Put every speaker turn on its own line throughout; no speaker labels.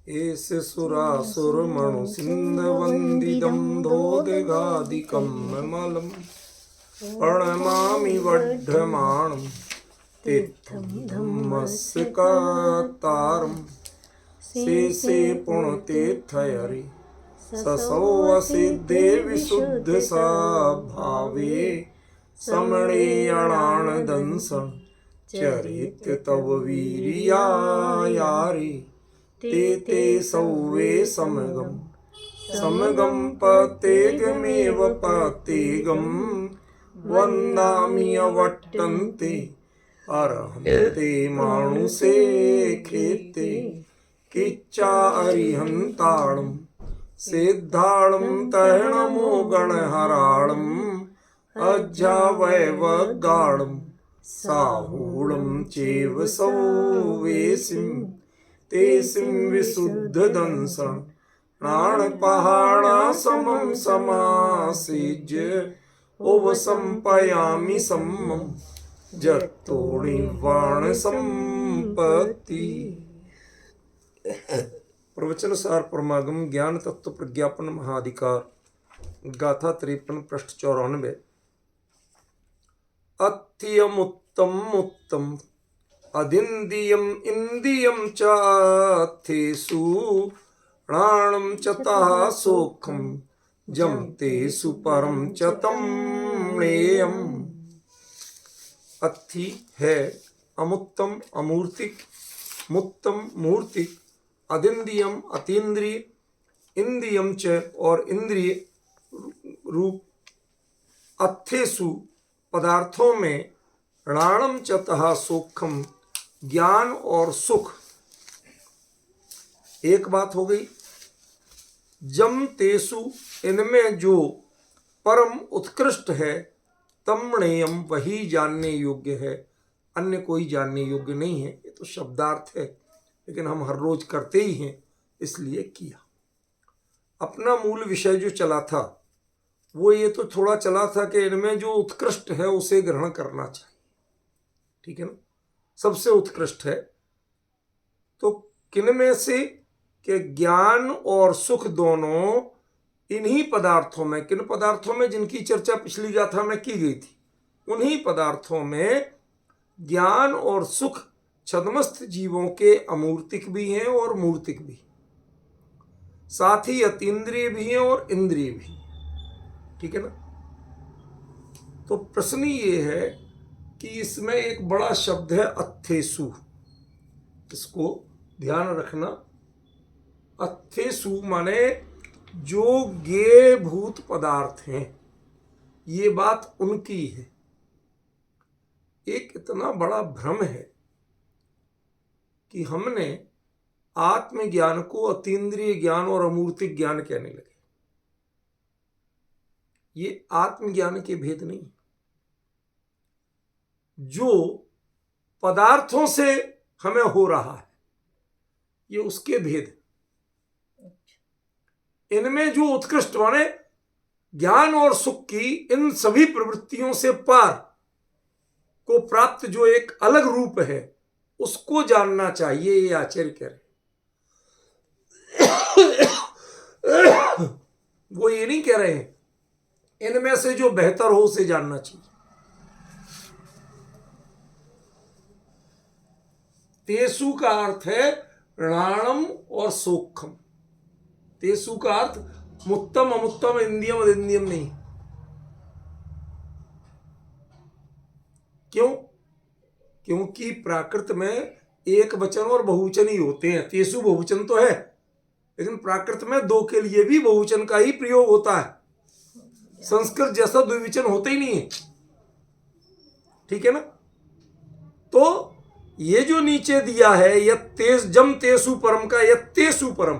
एष सुरासुरमणु सिन्धवन्दितं धोदगादिकं मलं प्रणमामि वर्धमानं तीर्थं धम्मस्य कर्तारं शेषे पुण्यतीर्थहरि ससौ वसिद्धे विशुद्धस्वभावे समणेयणानदंसं चरित तव वीर्यायारे ते सौवे समगम पतेगमेव पतेगं वन्दामि अवट्टन्ते अरहं ते मानुषे खेते किच्चा अरिहन्ताणं सिद्धाणं तरणमो गणहराणं अज्जावैवगाणं साहूलं चैव सौवेसिं तेसिं विशुद्धदंसं प्राणपहाणा समं समासिज्य उपसंपयामि सम्मं जत्तो निर्वाण संपत्ति। प्रवचन सार परमागम ज्ञान तत्व प्रज्ञापन महाधिकार गाथा 53 पृष्ठ 94। अत्यमुत्तम उत्तम अदिन्द्रियम इंद्रियम चाथेषु प्राणम चतः सोखम जम तेषु परम चतम नेयम। अथि है अमुत्तम अमूर्तिक, मुत्तम मूर्तिक, अदिन्द्रियम अतीन्द्रिय, इंद्रियम च और इंद्रिय रूप, अथेषु पदार्थों में, प्राणम चतः सोखम ज्ञान और सुख। एक बात हो गई। जम तेसु इनमें जो परम उत्कृष्ट है, तमणेयम वही जानने योग्य है, अन्य कोई जानने योग्य नहीं है। ये तो शब्दार्थ है लेकिन हम हर रोज करते ही हैं इसलिए किया। अपना मूल विषय जो चला था वो ये तो थोड़ा चला था कि इनमें जो उत्कृष्ट है उसे ग्रहण करना चाहिए, ठीक है ना, सबसे उत्कृष्ट है। तो किन में से कि ज्ञान और सुख दोनों इन्हीं पदार्थों में, किन पदार्थों में जिनकी चर्चा पिछली गाथा में की गई थी, उन्हीं पदार्थों में ज्ञान और सुख छद्मस्थ जीवों के अमूर्तिक भी हैं और मूर्तिक भी, साथ ही अतीन्द्रिय भी हैं और इंद्रिय भी, ठीक है ना। तो प्रश्न ये है कि इसमें एक बड़ा शब्द है अथेसु, इसको ध्यान रखना। अथेसु माने जो ज्ञेय भूत पदार्थ हैं, ये बात उनकी है। एक इतना बड़ा भ्रम है कि हमने आत्मज्ञान को अतीन्द्रिय ज्ञान और अमूर्तिक ज्ञान कहने लगे। ये आत्मज्ञान के भेद नहीं, जो पदार्थों से हमें हो रहा है ये उसके भेद। इनमें जो उत्कृष्ट माने ज्ञान और सुख की इन सभी प्रवृत्तियों से पार को प्राप्त जो एक अलग रूप है उसको जानना चाहिए, ये आचार्य कह रहे। वो ये नहीं कह रहे हैं इनमें से जो बेहतर हो उसे जानना चाहिए। तेसु का अर्थ है प्राणम और सोखम। तेसु का अर्थ मुत्तम अमुत्तम इंद्रियम अदिंद्रियम नहीं। क्यों? क्योंकि प्राकृत में एक वचन और बहुवचन ही होते हैं। तेसु बहुवचन तो है लेकिन प्राकृत में दो के लिए भी बहुवचन का ही प्रयोग होता है। संस्कृत जैसा द्विवचन होता ही नहीं है, ठीक है ना। तो ये जो नीचे दिया है यत्तेस जम तेसु परम का यत्तेसु परम,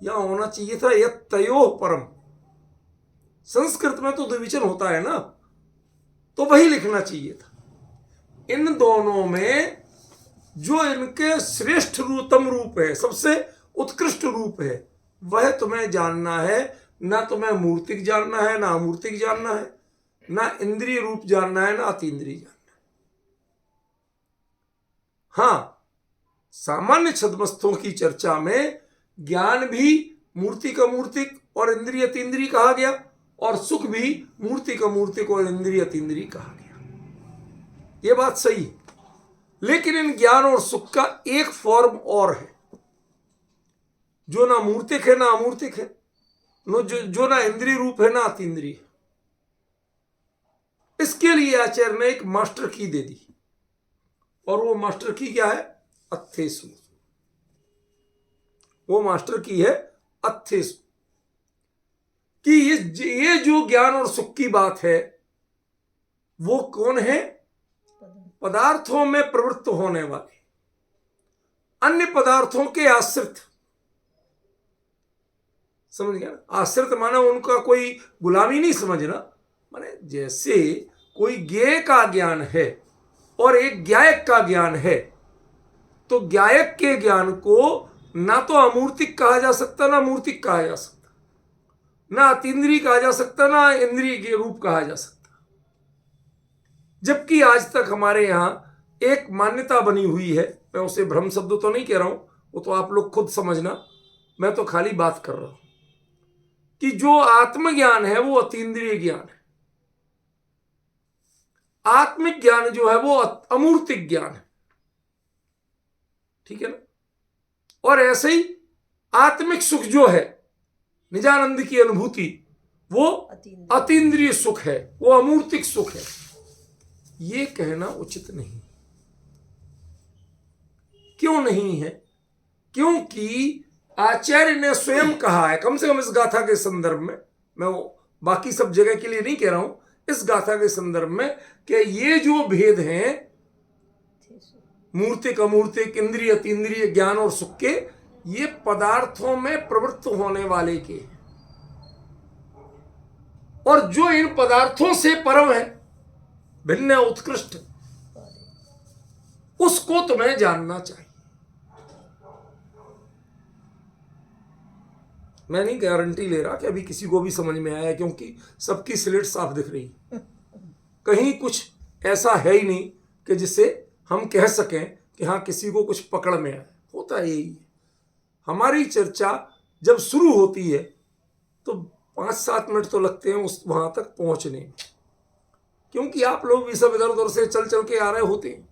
यहां होना चाहिए था यत्तयोः परम। संस्कृत में तो द्विवचन होता है ना, तो वही लिखना चाहिए था। इन दोनों में जो इनके श्रेष्ठ रूपतम रूप है, सबसे उत्कृष्ट रूप है, वह तुम्हें जानना है। ना तुम्हें मूर्तिक जानना है, ना अमूर्तिक जानना है, ना इंद्रिय रूप जानना है, ना अतीन्द्रिय जानना है। हाँ, सामान्य छद्मस्थों की चर्चा में ज्ञान भी मूर्तिक अमूर्तिक और इंद्रिय अतीन्द्रिय कहा गया, और सुख भी मूर्तिक अमूर्तिक और इंद्रिय अतीन्द्रिय कहा गया। यह बात सही है, लेकिन इन ज्ञान और सुख का एक फॉर्म और है जो ना मूर्तिक है ना अमूर्तिक है, जो ना इंद्रिय रूप है ना अतीन्द्रिय है। इसके लिए आचार्य ने एक मास्टर की दे दी, और वो मास्टर की क्या है? अत्थेसु। वो मास्टर की है अत्थेसु, कि ये जो ज्ञान और सुख की बात है वो कौन है? पदार्थों में प्रवृत्त होने वाले, अन्य पदार्थों के आश्रित। समझ गया ना? आश्रित माना उनका कोई गुलामी नहीं समझना, माने जैसे कोई ज्ञेय का ज्ञान है और एक ज्ञायक का ज्ञान है, तो ज्ञायक के ज्ञान को ना तो अमूर्तिक कहा जा सकता ना मूर्तिक कहा जा सकता, ना अतीन्द्रिय कहा जा सकता ना इंद्रिय के रूप कहा जा सकता। जबकि आज तक हमारे यहां एक मान्यता बनी हुई है, मैं उसे भ्रम शब्द तो नहीं कह रहा हूं, वो तो आप लोग खुद समझना, मैं तो खाली बात कर रहा हूं कि जो आत्मज्ञान है वो अतीन्द्रिय ज्ञान है, आत्मिक ज्ञान जो है वो अमूर्तिक ज्ञान है। ठीक है ना? और ऐसे ही आत्मिक सुख जो है, निजानंद की अनुभूति, वो अतीन्द्रिय सुख है, वो अमूर्तिक सुख है। ये कहना उचित नहीं। क्यों नहीं है? क्योंकि आचार्य ने स्वयं कहा है, कम से कम इस गाथा के संदर्भ में, मैं बाकी सब जगह के लिए नहीं कह रहा हूं, इस गाथा के संदर्भ में, कि ये जो भेद हैं मूर्तिक अमूर्तिक इंद्रिय अतीन्द्रिय ज्ञान और सुख के, ये पदार्थों में प्रवृत्त होने वाले के हैं, और जो इन पदार्थों से परम है, भिन्न उत्कृष्ट, उसको तुम्हें जानना चाहिए। मैं नहीं गारंटी ले रहा कि अभी किसी को भी समझ में आया, क्योंकि सबकी स्लेट साफ दिख रही, कहीं कुछ ऐसा है ही नहीं कि जिससे हम कह सकें कि हाँ किसी को कुछ पकड़ में आया। होता है यही है, हमारी चर्चा जब शुरू होती है तो 5-7 मिनट तो लगते हैं उस वहां तक पहुंचने में, क्योंकि आप लोग भी सब इधर उधर से चल चल के आ रहे होते हैं।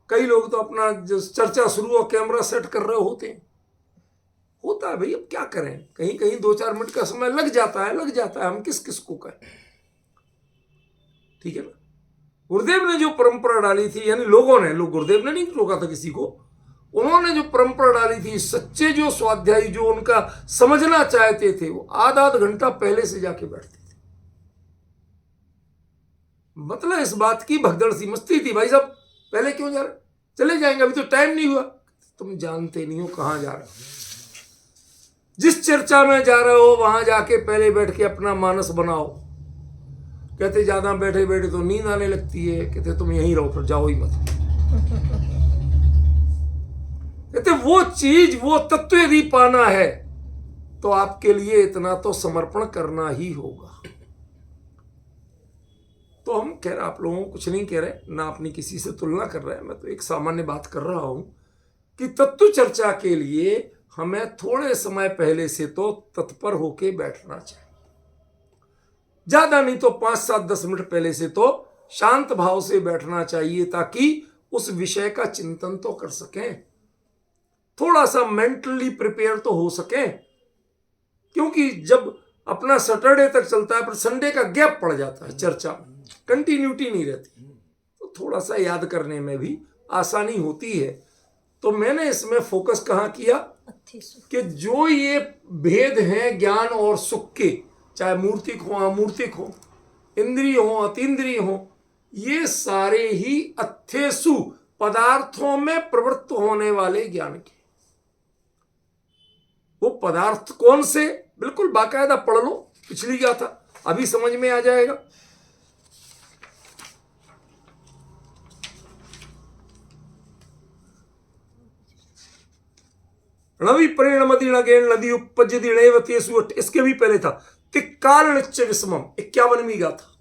कई लोग तो अपना जो चर्चा शुरू और कैमरा सेट कर रहे होते हैं। होता है भाई, अब क्या करें, कहीं कहीं 2-4 मिनट का समय लग जाता है, हम किस किस को कहें। ठीक है ना? गुरुदेव ने जो परंपरा डाली थी, यानी लोगों ने, गुरुदेव ने नहीं रोका था किसी को, उन्होंने जो परंपरा डाली थी, सच्चे जो स्वाध्यायी जो उनका समझना चाहते थे, वो आधा घंटा पहले से जाके बैठते थे। मतलब इस बात की भगदड़ सी मस्ती थी, भाई साहब पहले क्यों जा रहे, चले जाएंगे, अभी तो टाइम नहीं हुआ। तुम जानते नहीं हो कहां जा रहे हो, जिस चर्चा में जा रहे हो वहां जाके पहले बैठ के अपना मानस बनाओ। कहते ज्यादा बैठे बैठे तो नींद आने लगती है, कहते तुम यहीं रहो, फिर जाओ ही मत। कहते वो चीज, वो तत्व यदि पाना है तो आपके लिए इतना तो समर्पण करना ही होगा। तो हम कह रहे, आप लोगों को कुछ नहीं कह रहे, ना अपनी किसी से तुलना कर रहे हैं, मैं तो एक सामान्य बात कर रहा हूं कि तत्व चर्चा के लिए हमें थोड़े समय पहले से तो तत्पर होके बैठना चाहिए। ज्यादा नहीं तो 5-7-10 मिनट पहले से तो शांत भाव से बैठना चाहिए, ताकि उस विषय का चिंतन तो कर सकें, थोड़ा सा मेंटली प्रिपेयर तो हो सकें। क्योंकि जब अपना सैटरडे तक चलता है, पर संडे का गैप पड़ जाता है, चर्चा कंटिन्यूटी नहीं रहती, तो थोड़ा सा याद करने में भी आसानी होती है। तो मैंने इसमें फोकस कहाँ किया कि जो ये भेद हैं ज्ञान और सुख के, चाहे मूर्तिक हो अमूर्तिक हो, इंद्रिय हो अतीन्द्रिय हो, ये सारे ही अथेसु पदार्थों में प्रवृत्त होने वाले ज्ञान के। वो पदार्थ कौन से, बिल्कुल बाकायदा पढ़ लो, पिछली क्या था, अभी समझ में आ जाएगा। णवि परिणमति णगेण नदी उपपज्यति णैवतेषु, इसके भी पहले था तिक्काल निच्च विषमम, 51वीं गाथा।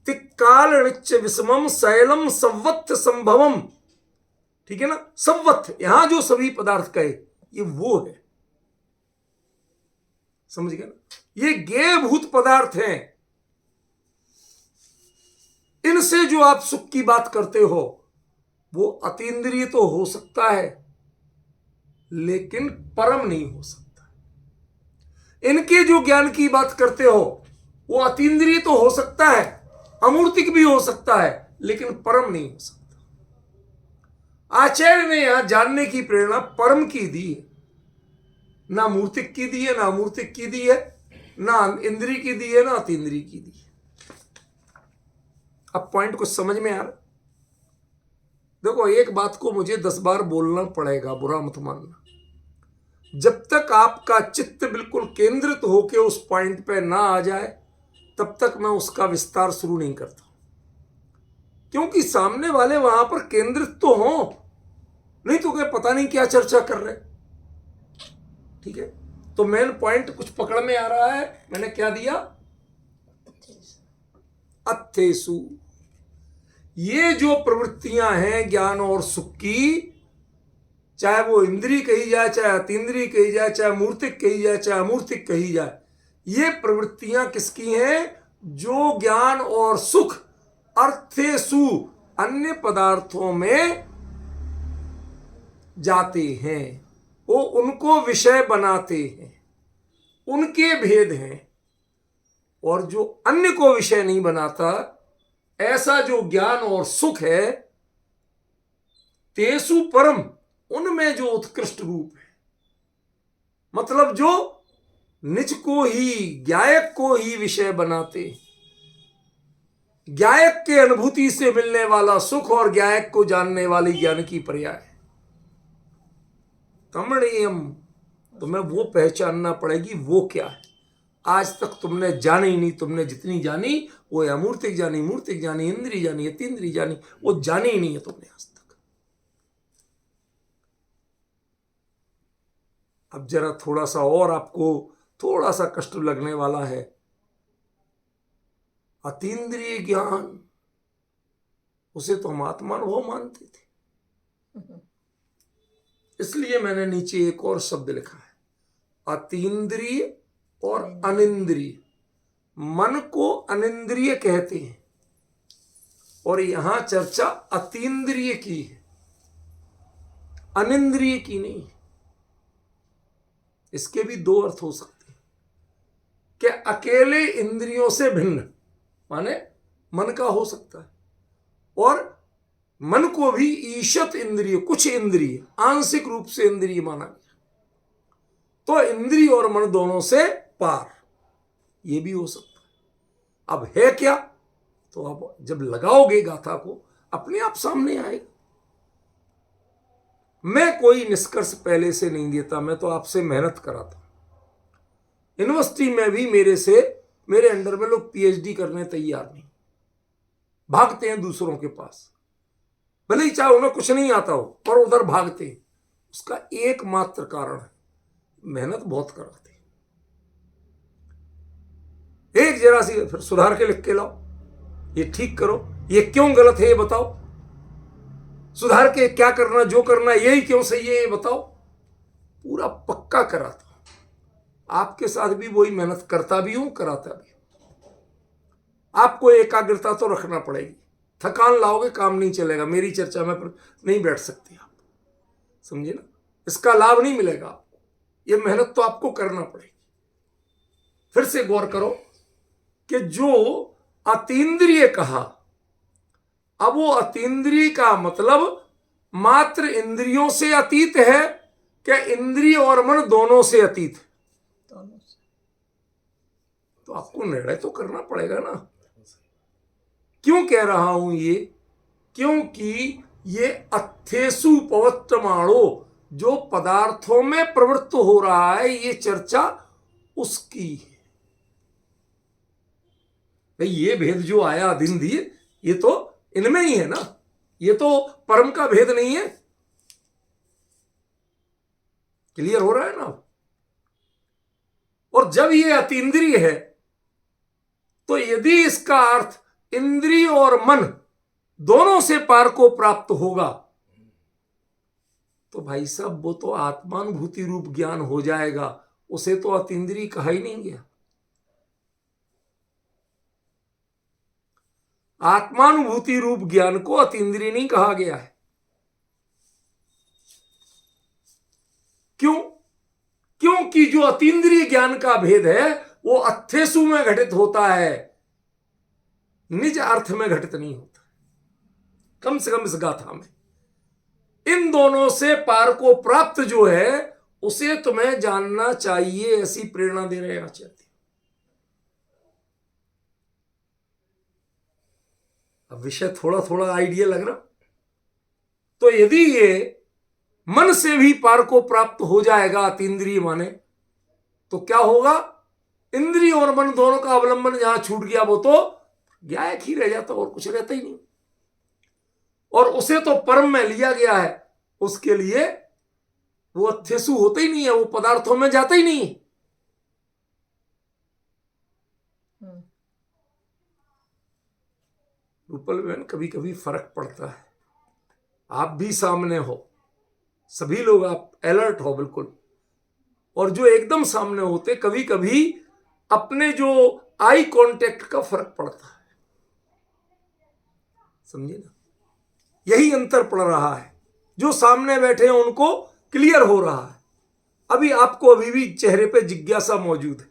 तिक्काल निच्च विषमम शैलम संवत्थ संभवम। ठीक है ना? संवत्थ, यहां जो सभी पदार्थ कहे, ये वो है, समझ गए ना। ये ज्ञेय भूत पदार्थ हैं, इनसे जो आप सुख की बात करते हो वो अतीन्द्रिय तो हो सकता है लेकिन परम नहीं हो सकता। इनके जो ज्ञान की बात करते हो वो अतीन्द्रिय तो हो सकता है, अमूर्तिक भी हो सकता है, लेकिन परम नहीं हो सकता। आचार्य ने यहां जानने की प्रेरणा परम की दी है, ना मूर्तिक की दी है, ना अमूर्तिक की दी है, ना इंद्रिय की दी है, ना अतीन्द्रिय की दी है। अब पॉइंट को समझ में आ रहा? देखो, एक बात को मुझे 10 बार बोलना पड़ेगा, बुरा मत मानना। जब तक आपका चित्त बिल्कुल केंद्रित होकर उस पॉइंट पे ना आ जाए तब तक मैं उसका विस्तार शुरू नहीं करता, क्योंकि सामने वाले वहां पर केंद्रित तो हो, नहीं तो क्या पता नहीं क्या चर्चा कर रहे। ठीक है, तो मेन पॉइंट कुछ पकड़ में आ रहा है। मैंने क्या दिया? अत्थेसु। ये जो प्रवृत्तियां हैं ज्ञान और सुख की, चाहे वो इंद्रिय कही जाए, चाहे अतीन्द्रिय कही जाए, चाहे मूर्तिक कही जाए, चाहे अमूर्तिक कही जाए, ये प्रवृत्तियां किसकी हैं? जो ज्ञान और सुख अर्थेसु अन्य पदार्थों में जाते हैं, वो उनको विषय बनाते हैं, उनके भेद हैं। और जो अन्य को विषय नहीं बनाता, ऐसा जो ज्ञान और सुख है, तेसु परम, उनमें जो उत्कृष्ट रूप है, मतलब जो निज को ही, ज्ञायक को ही विषय बनाते, ज्ञायक के अनुभूति से मिलने वाला सुख और ज्ञायक को जानने वाली ज्ञान की पर्याय तमणीयम। तुम्हें वो पहचानना पड़ेगी वो क्या है। आज तक तुमने जानी नहीं, तुमने जितनी जानी वो अमूर्तिक जानी, मूर्तिक जानी, इंद्रिय जानी, अतीन्द्रिय जानी, वो जानी ही नहीं है तुमने आज तक। अब जरा थोड़ा सा और आपको थोड़ा सा कष्ट लगने वाला है। अतीन्द्रिय ज्ञान, उसे तो हम आत्मानुभव मानते थे, इसलिए मैंने नीचे एक और शब्द लिखा है, अतीन्द्रिय और अनिंद्रिय। मन को अनिंद्रिय कहते हैं और यहां चर्चा अतीन्द्रिय की है, अनिंद्रिय की नहीं। इसके भी दो अर्थ हो सकते हैं कि अकेले इंद्रियों से भिन्न, माने मन का हो सकता है, और मन को भी ईशत इंद्रिय, कुछ इंद्रिय आंशिक रूप से इंद्रिय माना गया, तो इंद्रिय और मन दोनों से पार, ये भी हो सकता है। अब है क्या, तो अब जब लगाओगे गाथा को अपने आप सामने आएगा। मैं कोई निष्कर्ष पहले से नहीं देता, मैं तो आपसे मेहनत कराता। यूनिवर्सिटी में भी मेरे अंडर में लोग पीएचडी करने तैयार नहीं, भागते हैं दूसरों के पास, भले ही चाहे उन्हें कुछ नहीं आता हो, पर उधर भागते हैं। उसका एकमात्र कारण है मेहनत बहुत कराते। एक जरा सी फिर सुधार के लिख के लाओ, ये ठीक करो, ये क्यों गलत है ये बताओ, सुधार के क्या करना, जो करना यही क्यों सही है ये बताओ, पूरा पक्का कराता हूं। आपके साथ भी वही मेहनत करता भी हूं, कराता भी हूं। आपको एकाग्रता तो रखना पड़ेगी, थकान लाओगे काम नहीं चलेगा, मेरी चर्चा में नहीं बैठ सकते आप, समझे ना, इसका लाभ नहीं मिलेगा आपको, ये मेहनत तो आपको करना पड़ेगी। फिर से गौर करो कि जो अतीन्द्रिय कहा, अब वो अतीन्द्रिय का मतलब मात्र इंद्रियों से अतीत है कि इंद्रिय और मन दोनों से अतीत है? दोनों से। तो आपको निर्णय तो करना पड़ेगा ना। क्यों कह रहा हूं ये? क्योंकि ये अत्थेसु पवत्तमाणो, जो पदार्थों में प्रवृत्त हो रहा है, ये चर्चा उसकी है। भाई ये भेद जो आया अतीन्द्रिय, ये तो इनमें ही है ना, ये तो परम का भेद नहीं है। क्लियर हो रहा है ना? और जब ये अतीन्द्रिय है तो यदि इसका अर्थ इंद्रिय और मन दोनों से पार को प्राप्त होगा, तो भाई साहब वो तो आत्मानुभूति रूप ज्ञान हो जाएगा, उसे तो अतीन्द्रिय कहा ही नहीं गया। आत्मानुभूति रूप ज्ञान को अतीन्द्रिय नहीं कहा गया है। क्यों? क्योंकि जो अतीन्द्रिय ज्ञान का भेद है वो अथेसु में घटित होता है, निज अर्थ में घटित नहीं होता, कम से कम इस गाथा में। इन दोनों से पार को प्राप्त जो है उसे तुम्हें जानना चाहिए, ऐसी प्रेरणा दे रहे हैं आचार्य। अब विषय थोड़ा थोड़ा आइडिया लग रहा। तो यदि ये मन से भी पार को प्राप्त हो जाएगा अतीन्द्रिय माने, तो क्या होगा? इंद्रिय और मन दोनों का अवलंबन जहां छूट गया वो तो ज्ञायक ही रह जाता, और कुछ रहता ही नहीं। और उसे तो परम में लिया गया है, उसके लिए वो अथेसु होता ही नहीं है, वो पदार्थों में जाता ही नहीं। रूपल बहन, कभी कभी फर्क पड़ता है। आप भी सामने हो, सभी लोग आप अलर्ट हो बिल्कुल, और जो एकदम सामने होते कभी कभी अपने जो आई कांटेक्ट का फर्क पड़ता है, समझे ना? यही अंतर पड़ रहा है। जो सामने बैठे हैं उनको क्लियर हो रहा है, अभी आपको अभी भी चेहरे पे जिज्ञासा मौजूद है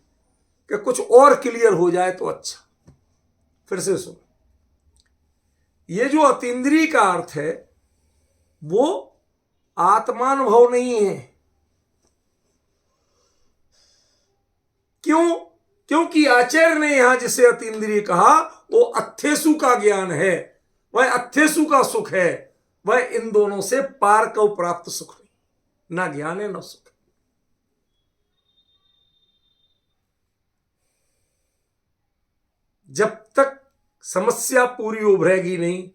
कि कुछ और क्लियर हो जाए तो अच्छा। फिर से सुनो, ये जो अतीन्द्रिय का अर्थ है वो आत्मानुभव नहीं है। क्यों? क्योंकि आचार्य ने यहां जिसे अतीन्द्रिय कहा वो अथेसु का ज्ञान है, वह अथेसु का सुख है, वह इन दोनों से पार को प्राप्त सुख नहीं, ना ज्ञान है ना सुख। जब तक समस्या पूरी उभरेगी नहीं,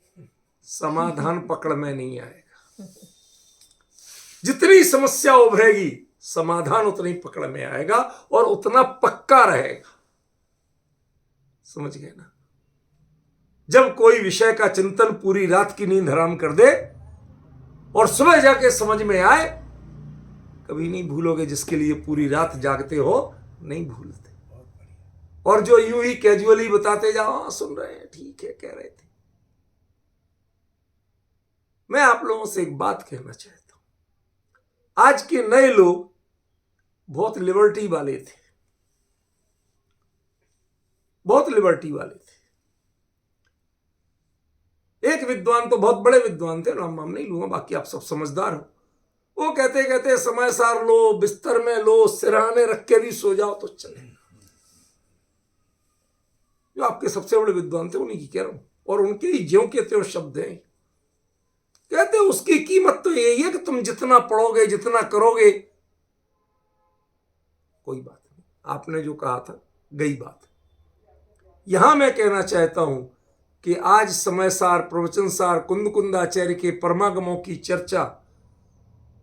समाधान पकड़ में नहीं आएगा। जितनी समस्या उभरेगी समाधान उतनी पकड़ में आएगा और उतना पक्का रहेगा। समझ गए ना? जब कोई विषय का चिंतन पूरी रात की नींद हराम कर दे और सुबह जाके समझ में आए, कभी नहीं भूलोगे। जिसके लिए पूरी रात जागते हो नहीं भूलते। और जो यूं ही कैजुअली बताते जाओ, सुन रहे हैं, ठीक है, कह रहे थे। मैं आप लोगों से एक बात कहना चाहता हूं। आज के नए लोग बहुत लिबर्टी वाले थे, बहुत लिबर्टी वाले थे। एक विद्वान तो बहुत बड़े विद्वान थे, नाम नहीं लूंगा, बाकी आप सब समझदार हो। वो कहते कहते समय सार लो, बिस्तर में लो, सिरहाने रख के भी सो जाओ तो चलेगा। जो आपके सबसे बड़े विद्वान थे उन्हीं की कह रहा हूं, और उनके ही ज्यों के त्यों शब्द हैं। कहते उसकी कीमत तो यही है कि तुम जितना पढ़ोगे, जितना करोगे, कोई बात नहीं। आपने जो कहा था गई बात। यहां मैं कहना चाहता हूं कि आज समय सार, प्रवचन सार, कुंद कुंदाचार्य के परमागमों की चर्चा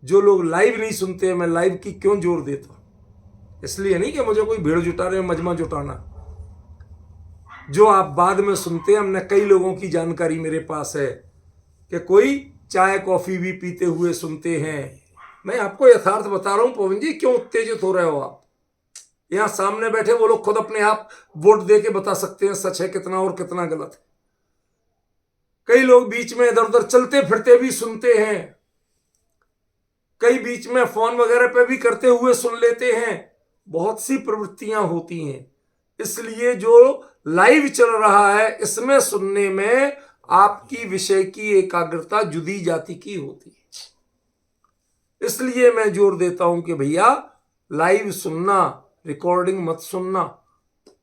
जो लोग लाइव नहीं सुनते, मैं लाइव की क्यों जोर देता हूं? इसलिए नहीं कि मुझे कोई भीड़ जुटा रहे, मजमा जुटाना। जो आप बाद में सुनते हैं, हमने कई लोगों की जानकारी मेरे पास है कि कोई चाय कॉफी भी पीते हुए सुनते हैं। मैं आपको यथार्थ बता रहा हूं। पवन जी, क्यों उत्तेजित हो रहे हो आप? यहां सामने बैठे वो लोग खुद अपने आप वोट दे के बता सकते हैं सच है कितना और कितना गलत है। कई लोग बीच में इधर उधर चलते फिरते भी सुनते हैं, कई बीच में फोन वगैरह पे भी करते हुए सुन लेते हैं। बहुत सी प्रवृत्तियां होती हैं। इसलिए जो लाइव चल रहा है इसमें सुनने में आपकी विषय की एकाग्रता जुदी जाति की होती है। इसलिए मैं जोर देता हूं कि भैया लाइव सुनना, रिकॉर्डिंग मत सुनना।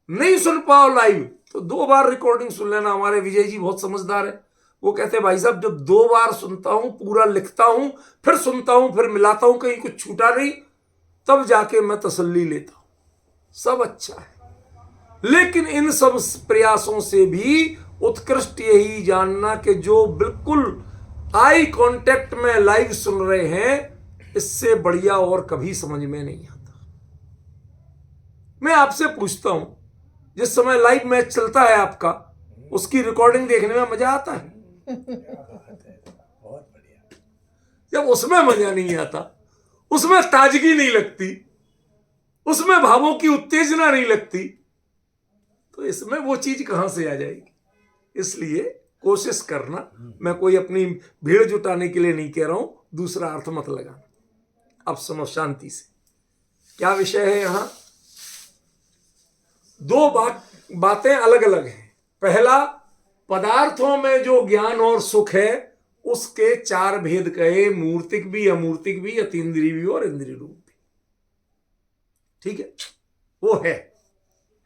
नहीं सुन पाओ लाइव तो 2 बार रिकॉर्डिंग सुन लेना। हमारे विजय जी बहुत समझदार है, वो कहते भाई साहब जब 2 बार सुनता हूं, पूरा लिखता हूं, फिर सुनता हूं, फिर मिलाता हूं, कहीं कुछ छूटा नहीं, तब जाके मैं तसल्ली लेता हूं। सब अच्छा है, लेकिन इन सब प्रयासों से भी उत्कृष्ट यही जानना कि जो बिल्कुल आई कांटेक्ट में लाइव सुन रहे हैं, इससे बढ़िया और कभी समझ में नहीं आता। मैं आपसे पूछता हूं, जिस समय लाइव मैच चलता है आपका, उसकी रिकॉर्डिंग देखने में मजा आता है?
बहुत बढ़िया।
जब उसमें मजा नहीं आता, उसमें ताजगी नहीं लगती, उसमें भावों की उत्तेजना नहीं लगती, तो इसमें वो चीज कहां से आ जाएगी। इसलिए कोशिश करना, मैं कोई अपनी भीड़ जुटाने के लिए नहीं कह रहा हूं, दूसरा अर्थ मत लगाना। अब सुनो शांति से, क्या विषय है यहां। दो बातें अलग अलग हैं। पहला, पदार्थों में जो ज्ञान और सुख है उसके चार भेद कहे, मूर्तिक भी, अमूर्तिक भी, अतीन्द्रिय भी और इंद्रिय रूप भी। ठीक है, वो है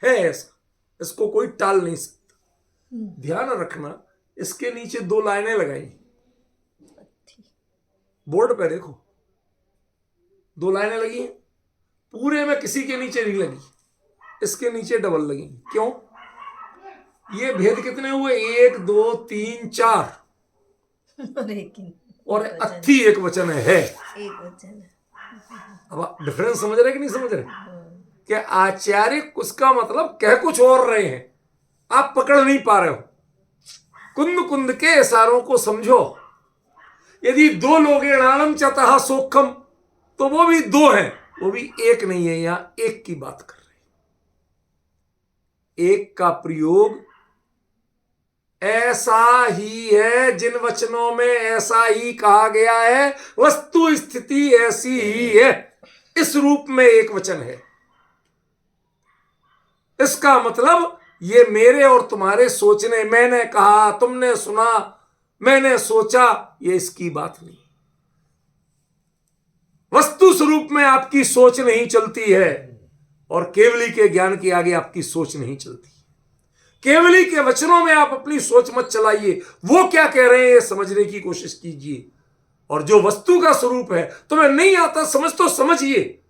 ऐसा, इसको कोई टाल नहीं सकता। ध्यान रखना, इसके नीचे दो लाइनें लगाई, बोर्ड पे देखो, दो लाइनें लगी हैं, पूरे में किसी के नीचे नहीं लगी, इसके नीचे डबल लगी। क्यों? ये भेद कितने हुए? 1 2 3 4 और अथी एक वचन है।
एक वचन है।
अब डिफरेंस समझ रहे कि नहीं समझ रहे? कि आचार्य उसका मतलब कह कुछ और रहे हैं, आप पकड़ नहीं पा रहे हो। कुंद कुंद के इशारों को समझो। यदि दो लोगेणानम चतः सोखम, तो वो भी दो हैं, वो भी एक नहीं है। यहां एक की बात कर रहे हैं। एक का प्रयोग ऐसा ही है, जिन वचनों में ऐसा ही कहा गया है, वस्तु स्थिति ऐसी ही है, इस रूप में एक वचन है। इसका मतलब ये मेरे और तुम्हारे सोचने, मैंने कहा, तुमने सुना, मैंने सोचा, ये इसकी बात नहीं। वस्तु स्वरूप में आपकी सोच नहीं चलती है, और केवली के ज्ञान के आगे आपकी सोच नहीं चलती। केवली के वचनों में आप अपनी सोच मत चलाइए, वो क्या कह रहे हैं ये समझने की कोशिश कीजिए। और जो वस्तु का स्वरूप है, तुम्हें नहीं आता समझ तो समझिए,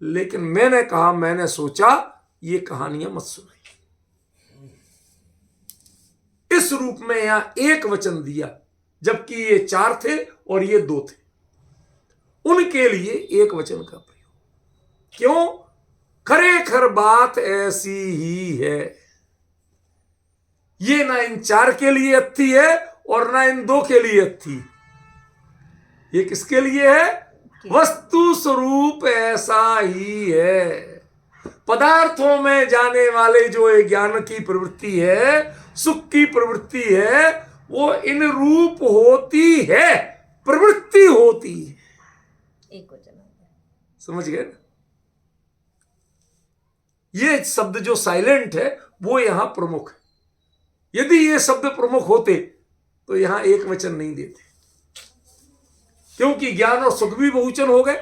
लेकिन मैंने कहा, मैंने सोचा, ये कहानियां मत सुनाइए। इस रूप में यहां एक वचन दिया, जबकि ये चार थे और ये दो थे, उनके लिए एक वचन का प्रयोग। क्यों? खरेखर बात ऐसी ही है। ये ना इन चार के लिए अथी है और ना इन दो के लिए अथी। ये किसके लिए है? वस्तु स्वरूप ऐसा ही है। पदार्थों में जाने वाले जो ये ज्ञान की प्रवृत्ति है, सुख की प्रवृत्ति है, वो इन रूप होती है, प्रवृत्ति होती है।
एक वचन
समझ गए ना? ये शब्द जो साइलेंट है वो यहां प्रमुख है। यदि ये शब्द प्रमुख होते तो यहां एक वचन नहीं देते, क्योंकि ज्ञान और सुख भी बहुवचन हो गए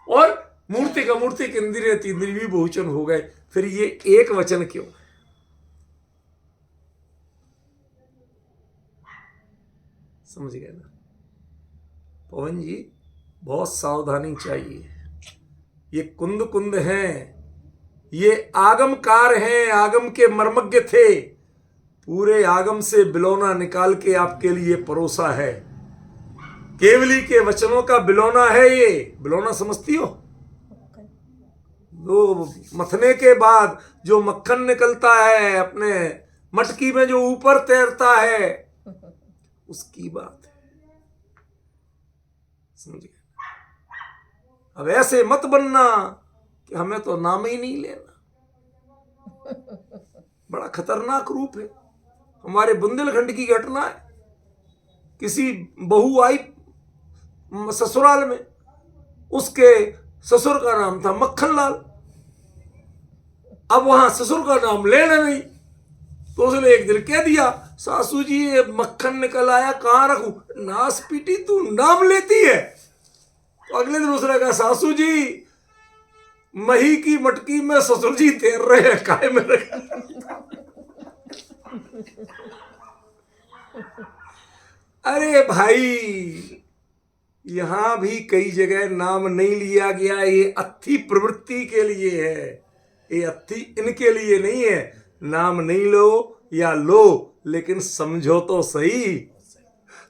और मूर्तिक अमूर्तिक इंद्रिय तीन्द्रिय भी बहुवचन हो गए। फिर ये एक वचन क्यों? समझ गए ना? पवन जी, बहुत सावधानी चाहिए। ये कुंद कुंद हैं, ये आगमकार हैं, आगम के मर्मज्ञ थे। पूरे आगम से बिलौना निकाल के आपके लिए परोसा है। केवली के वचनों का बिलौना है ये। बिलौना समझती हो? वो मथने के बाद जो मक्खन निकलता है अपने मटकी में, जो ऊपर तैरता है, उसकी बात है। समझिए? अब ऐसे मत बनना कि हमें तो नाम ही नहीं लेना। बड़ा खतरनाक रूप है। हमारे बुंदेलखंड की घटना है। किसी बहू आई ससुराल में, उसके ससुर का नाम था मक्खन लाल। अब वहां ससुर का नाम लेना नहीं, तो उसने एक दिन कह दिया, सासू जी ये मक्खन निकल आया, कहां रखूं? नास पीटी, तू नाम लेती है। तो अगले दिन उसने कहा, सासू जी मही की मटकी में ससुर जी तैर रहे हैं, काहे में रखा? अरे भाई, यहां भी कई जगह नाम नहीं लिया गया। ये अथी प्रवृत्ति के लिए है, ये अथी इनके लिए नहीं है। नाम नहीं लो या लो, लेकिन समझो तो सही।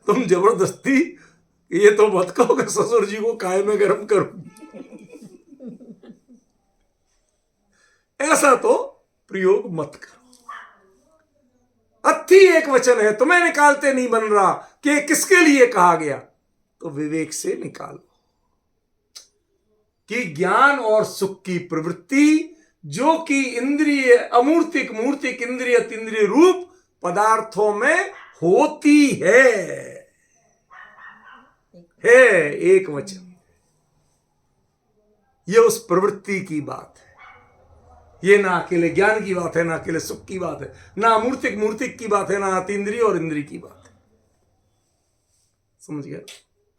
तुम जबरदस्ती ये तो मत कहो कि ससुर जी को काय में गर्म करूं। ऐसा तो प्रयोग मत करो। अथी एक वचन है, तुम्हें निकालते नहीं बन रहा कि किसके लिए कहा गया। तो विवेक से निकालो कि ज्ञान और सुख की प्रवृत्ति जो कि इंद्रिय अमूर्तिक मूर्तिक इंद्रिय अतीन्द्रिय रूप पदार्थों में होती है एक वचन। ये उस प्रवृत्ति की बात है, ये ना अकेले ज्ञान की बात है, ना अकेले सुख की बात है, ना अमूर्तिक मूर्तिक की बात है, ना अतीन्द्रिय और इंद्रिय की बात है। समझ गया?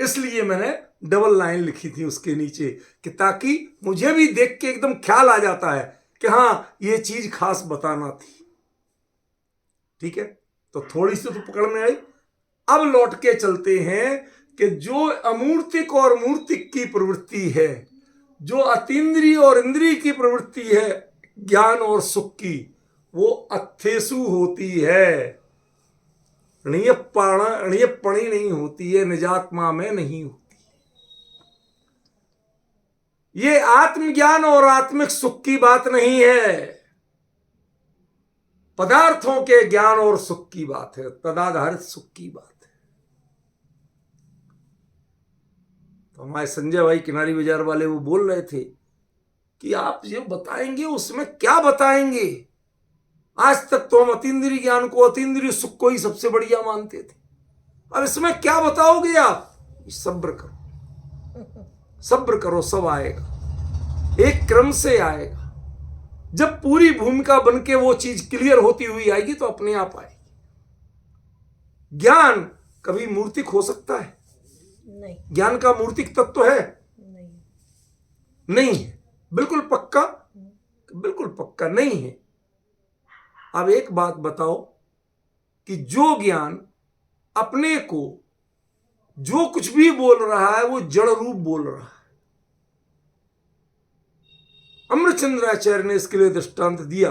इसलिए मैंने डबल लाइन लिखी थी उसके नीचे कि ताकि मुझे भी देख के एकदम ख्याल आ जाता है कि हां ये चीज खास बताना थी। ठीक है, तो थोड़ी सी तो पकड़ में आई। अब लौट के चलते हैं कि जो अमूर्तिक और मूर्तिक की प्रवृत्ति है, जो अतीन्द्रिय और इंद्रिय की प्रवृत्ति है ज्ञान और सुख की, वो अथेसु होती है, णीयपणी नहीं होती है, निजात्मा में नहीं होती। ये आत्मज्ञान और आत्मिक सुख की बात नहीं है, पदार्थों के ज्ञान और सुख की बात है, तदाधारित सुख की बात है। तो हमारे संजय भाई किनारी बाजार वाले वो बोल रहे थे कि आप जो बताएंगे उसमें क्या बताएंगे, आज तक तो हम अतीन्द्रिय ज्ञान को अतीन्द्रिय सुख को ही सबसे बढ़िया मानते थे, अब इसमें क्या बताओगे आप? सब्र करो, सब्र करो, सब आएगा, एक क्रम से आएगा। जब पूरी भूमिका बन के वो चीज क्लियर होती हुई आएगी तो अपने आप आएगी। ज्ञान कभी मूर्तिक हो सकता है?
नहीं।
ज्ञान का मूर्तिक तत्व है?
नहीं,
नहीं है। बिल्कुल पक्का? बिल्कुल पक्का नहीं है। अब एक बात बताओ कि जो ज्ञान अपने को जो कुछ भी बोल रहा है वो जड़ रूप बोल रहा है। अमृतचंद्राचार्य ने इसके लिए दृष्टांत दिया,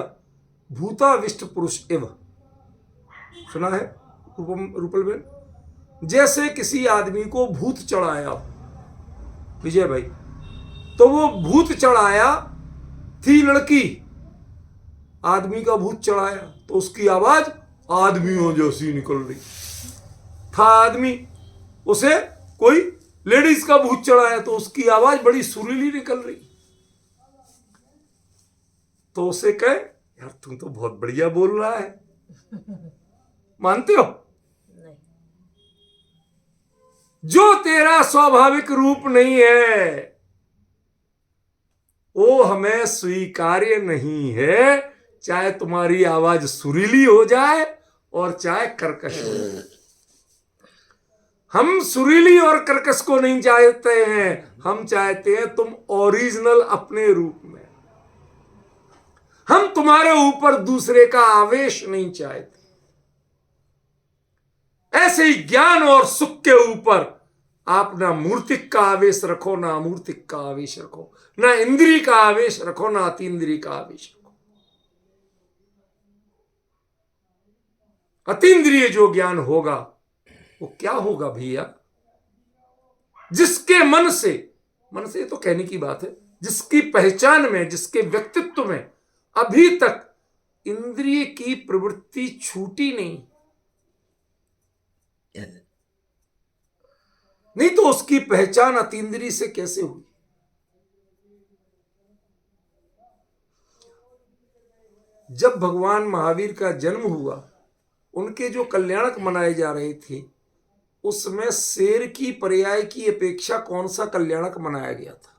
भूताविष्ट पुरुष एव। सुना है रूपल बेन? जैसे किसी आदमी को भूत चढ़ाया, विजय भाई, तो वो भूत चढ़ाया थी लड़की, आदमी का भूत चढ़ाया तो उसकी आवाज आदमियों जैसी निकल रही था। आदमी, उसे कोई लेडीज का भूत चढ़ाया तो उसकी आवाज बड़ी सुरीली निकल रही, तो उसे कहे यार तुम तो बहुत बढ़िया बोल रहा है, मानते हो?
नहीं।
जो तेरा स्वाभाविक रूप नहीं है वो हमें स्वीकार्य नहीं है, चाहे तुम्हारी आवाज सुरीली हो जाए और चाहे कर्कश हो जाए। हम सुरीली और कर्कश को नहीं चाहते हैं, हम चाहते हैं तुम ओरिजिनल अपने रूप में। हम तुम्हारे ऊपर दूसरे का आवेश नहीं चाहते। ऐसे ही ज्ञान और सुख के ऊपर आप ना मूर्तिक का आवेश रखो, ना अमूर्तिक का आवेश रखो, ना इंद्रिय का आवेश रखो, ना अतीन्द्रिय का आवेश रखो। अतीन्द्रिय जो ज्ञान होगा वो क्या होगा भैया? जिसके मन से तो कहने की बात है, जिसकी पहचान में, जिसके व्यक्तित्व में अभी तक इंद्रिय की प्रवृत्ति छूटी नहीं तो उसकी पहचान अतीन्द्रिय से कैसे हुई? जब भगवान महावीर का जन्म हुआ, उनके जो कल्याणक मनाए जा रहे थे उसमें शेर की पर्याय की अपेक्षा कौन सा कल्याणक मनाया गया था?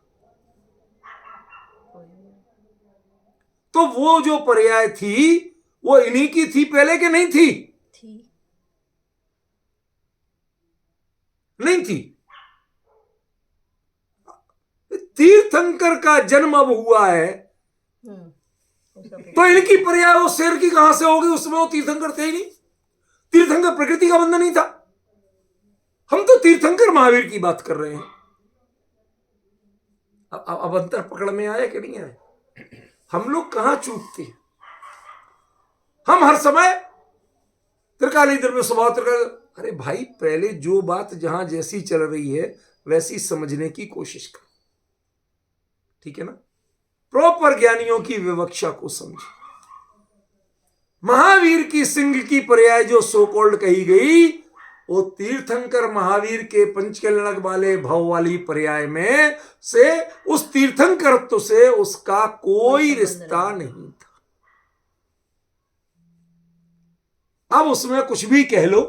तो वो जो पर्याय थी वो इन्हीं की थी पहले कि नहीं थी? नहीं थी। तीर्थंकर का जन्म अब हुआ है तो इनकी पर्याय वो शेर की कहां से होगी? उसमें वो तीर्थंकर थे ही नहीं। तीर्थंकर प्रकृति का बंधन नहीं था। हम तो तीर्थंकर महावीर की बात कर रहे हैं। अब अंतर पकड़ में आया कि नहीं आया? हम लोग कहां चूकते हैं? हम हर समय त्रिकाली द्रव्य स्वभाव त्रिकाल। अरे भाई, पहले जो बात जहां जैसी चल रही है वैसी समझने की कोशिश करो, ठीक है ना? प्रॉपर ज्ञानियों की विवक्षा को समझो। महावीर की सिंह की पर्याय जो सो कॉल्ड कही गई वो तीर्थंकर महावीर के पंचकल्यणक वाले भाव वाली पर्याय में से उस तीर्थंकरत्व से उसका कोई रिश्ता नहीं था। अब उसमें कुछ भी कह लो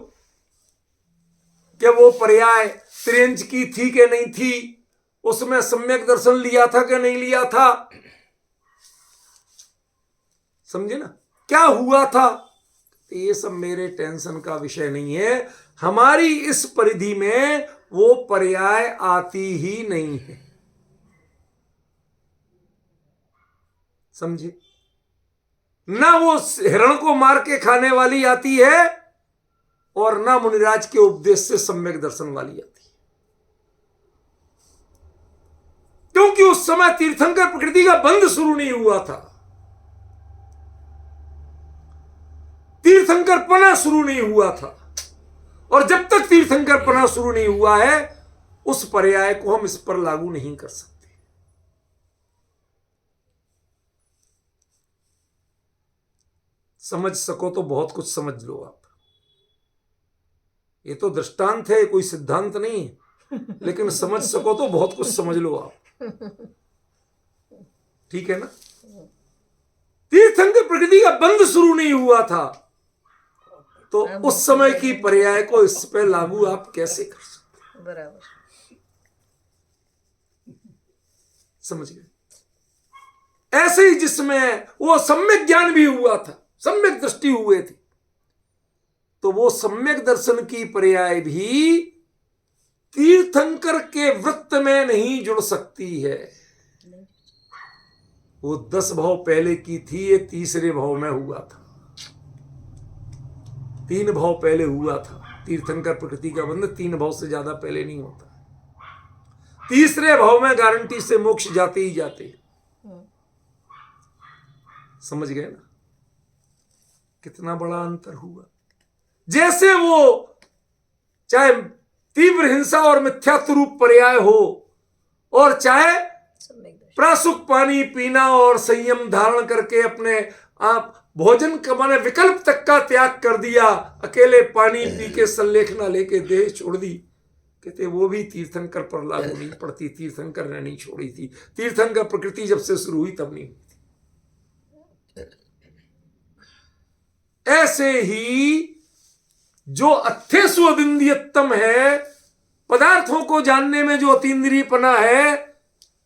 कि वो पर्याय त्रियंच की थी कि नहीं थी, उसमें सम्यक दर्शन लिया था कि नहीं लिया था, समझे ना, क्या हुआ था, तो ये सब मेरे टेंशन का विषय नहीं है। हमारी इस परिधि में वो पर्याय आती ही नहीं है, समझे ना। वो हिरण को मार के खाने वाली आती है और ना मुनिराज के उपदेश से सम्यक दर्शन वाली आती है, क्योंकि उस समय तीर्थंकर प्रकृति का बंध शुरू नहीं हुआ था, तीर्थंकर पना शुरू नहीं हुआ था। और जब तक तीर्थंकर पना शुरू नहीं हुआ है उस पर्याय को हम इस पर लागू नहीं कर सकते। समझ सको तो बहुत कुछ समझ लो आप। ये तो दृष्टांत है, कोई सिद्धांत नहीं है, लेकिन समझ सको तो बहुत कुछ समझ लो आप। ठीक है ना। तीर्थंकर प्रकृति का बंध शुरू नहीं हुआ था तो उस समय की पर्याय को इस पे लागू आप कैसे कर सकते?
बराबर,
समझ गए। ऐसे ही जिसमें वो सम्यक ज्ञान भी हुआ था, सम्यक दृष्टि हुए थी, तो वो सम्यक दर्शन की पर्याय भी तीर्थंकर के वृत्त में नहीं जुड़ सकती है। वो 10 भाव पहले की थी, ये तीसरे भाव में हुआ था, 3 भाव पहले हुआ था। तीर्थंकर प्रकृति का बंध 3 भाव से ज्यादा पहले नहीं होता। तीसरे भाव में गारंटी से मोक्ष जाते ही जाते। समझ गए ना कितना बड़ा अंतर हुआ। जैसे वो चाहे तीव्र हिंसा और मिथ्यात्व रूप पर्याय हो, और चाहे प्रासुक पानी पीना और संयम धारण करके अपने आप भोजन का माने विकल्प तक का त्याग कर दिया, अकेले पानी पी के संलेखना लेके देह छोड़ दी, कहते वो भी तीर्थंकर पर लागू नहीं पड़ती। तीर्थंकर ने नहीं छोड़ी थी, तीर्थंकर प्रकृति जब से शुरू हुई तब नहीं हुई थी। ऐसे ही जो अथेसु अविंद्यतम है, पदार्थों को जानने में जो अतीन्द्रियपना है,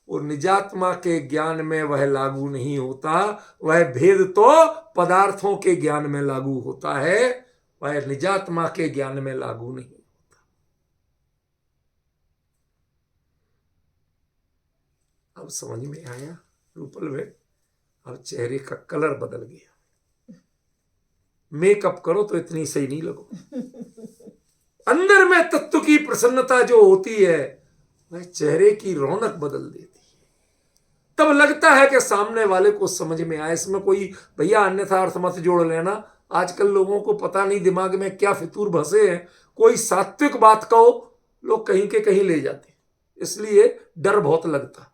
वो निजात्मा के ज्ञान में वह लागू नहीं होता। वह भेद तो पदार्थों के ज्ञान में लागू होता है, वह निजात्मा के ज्ञान में लागू नहीं होता। अब समझ में आया रूपल में। अब चेहरे का कलर बदल गया। मेकअप करो तो इतनी सही नहीं लगो। अंदर में तत्व की प्रसन्नता जो होती है वह चेहरे की रौनक बदल देती है। तब लगता है कि सामने वाले को समझ में आए। इसमें कोई भैया अन्यथा अर्थ मत जोड़ लेना। आजकल लोगों को पता नहीं दिमाग में क्या फितूर भसे हैं। कोई सात्विक बात कहो लोग कहीं के कहीं ले जाते, इसलिए डर बहुत लगता।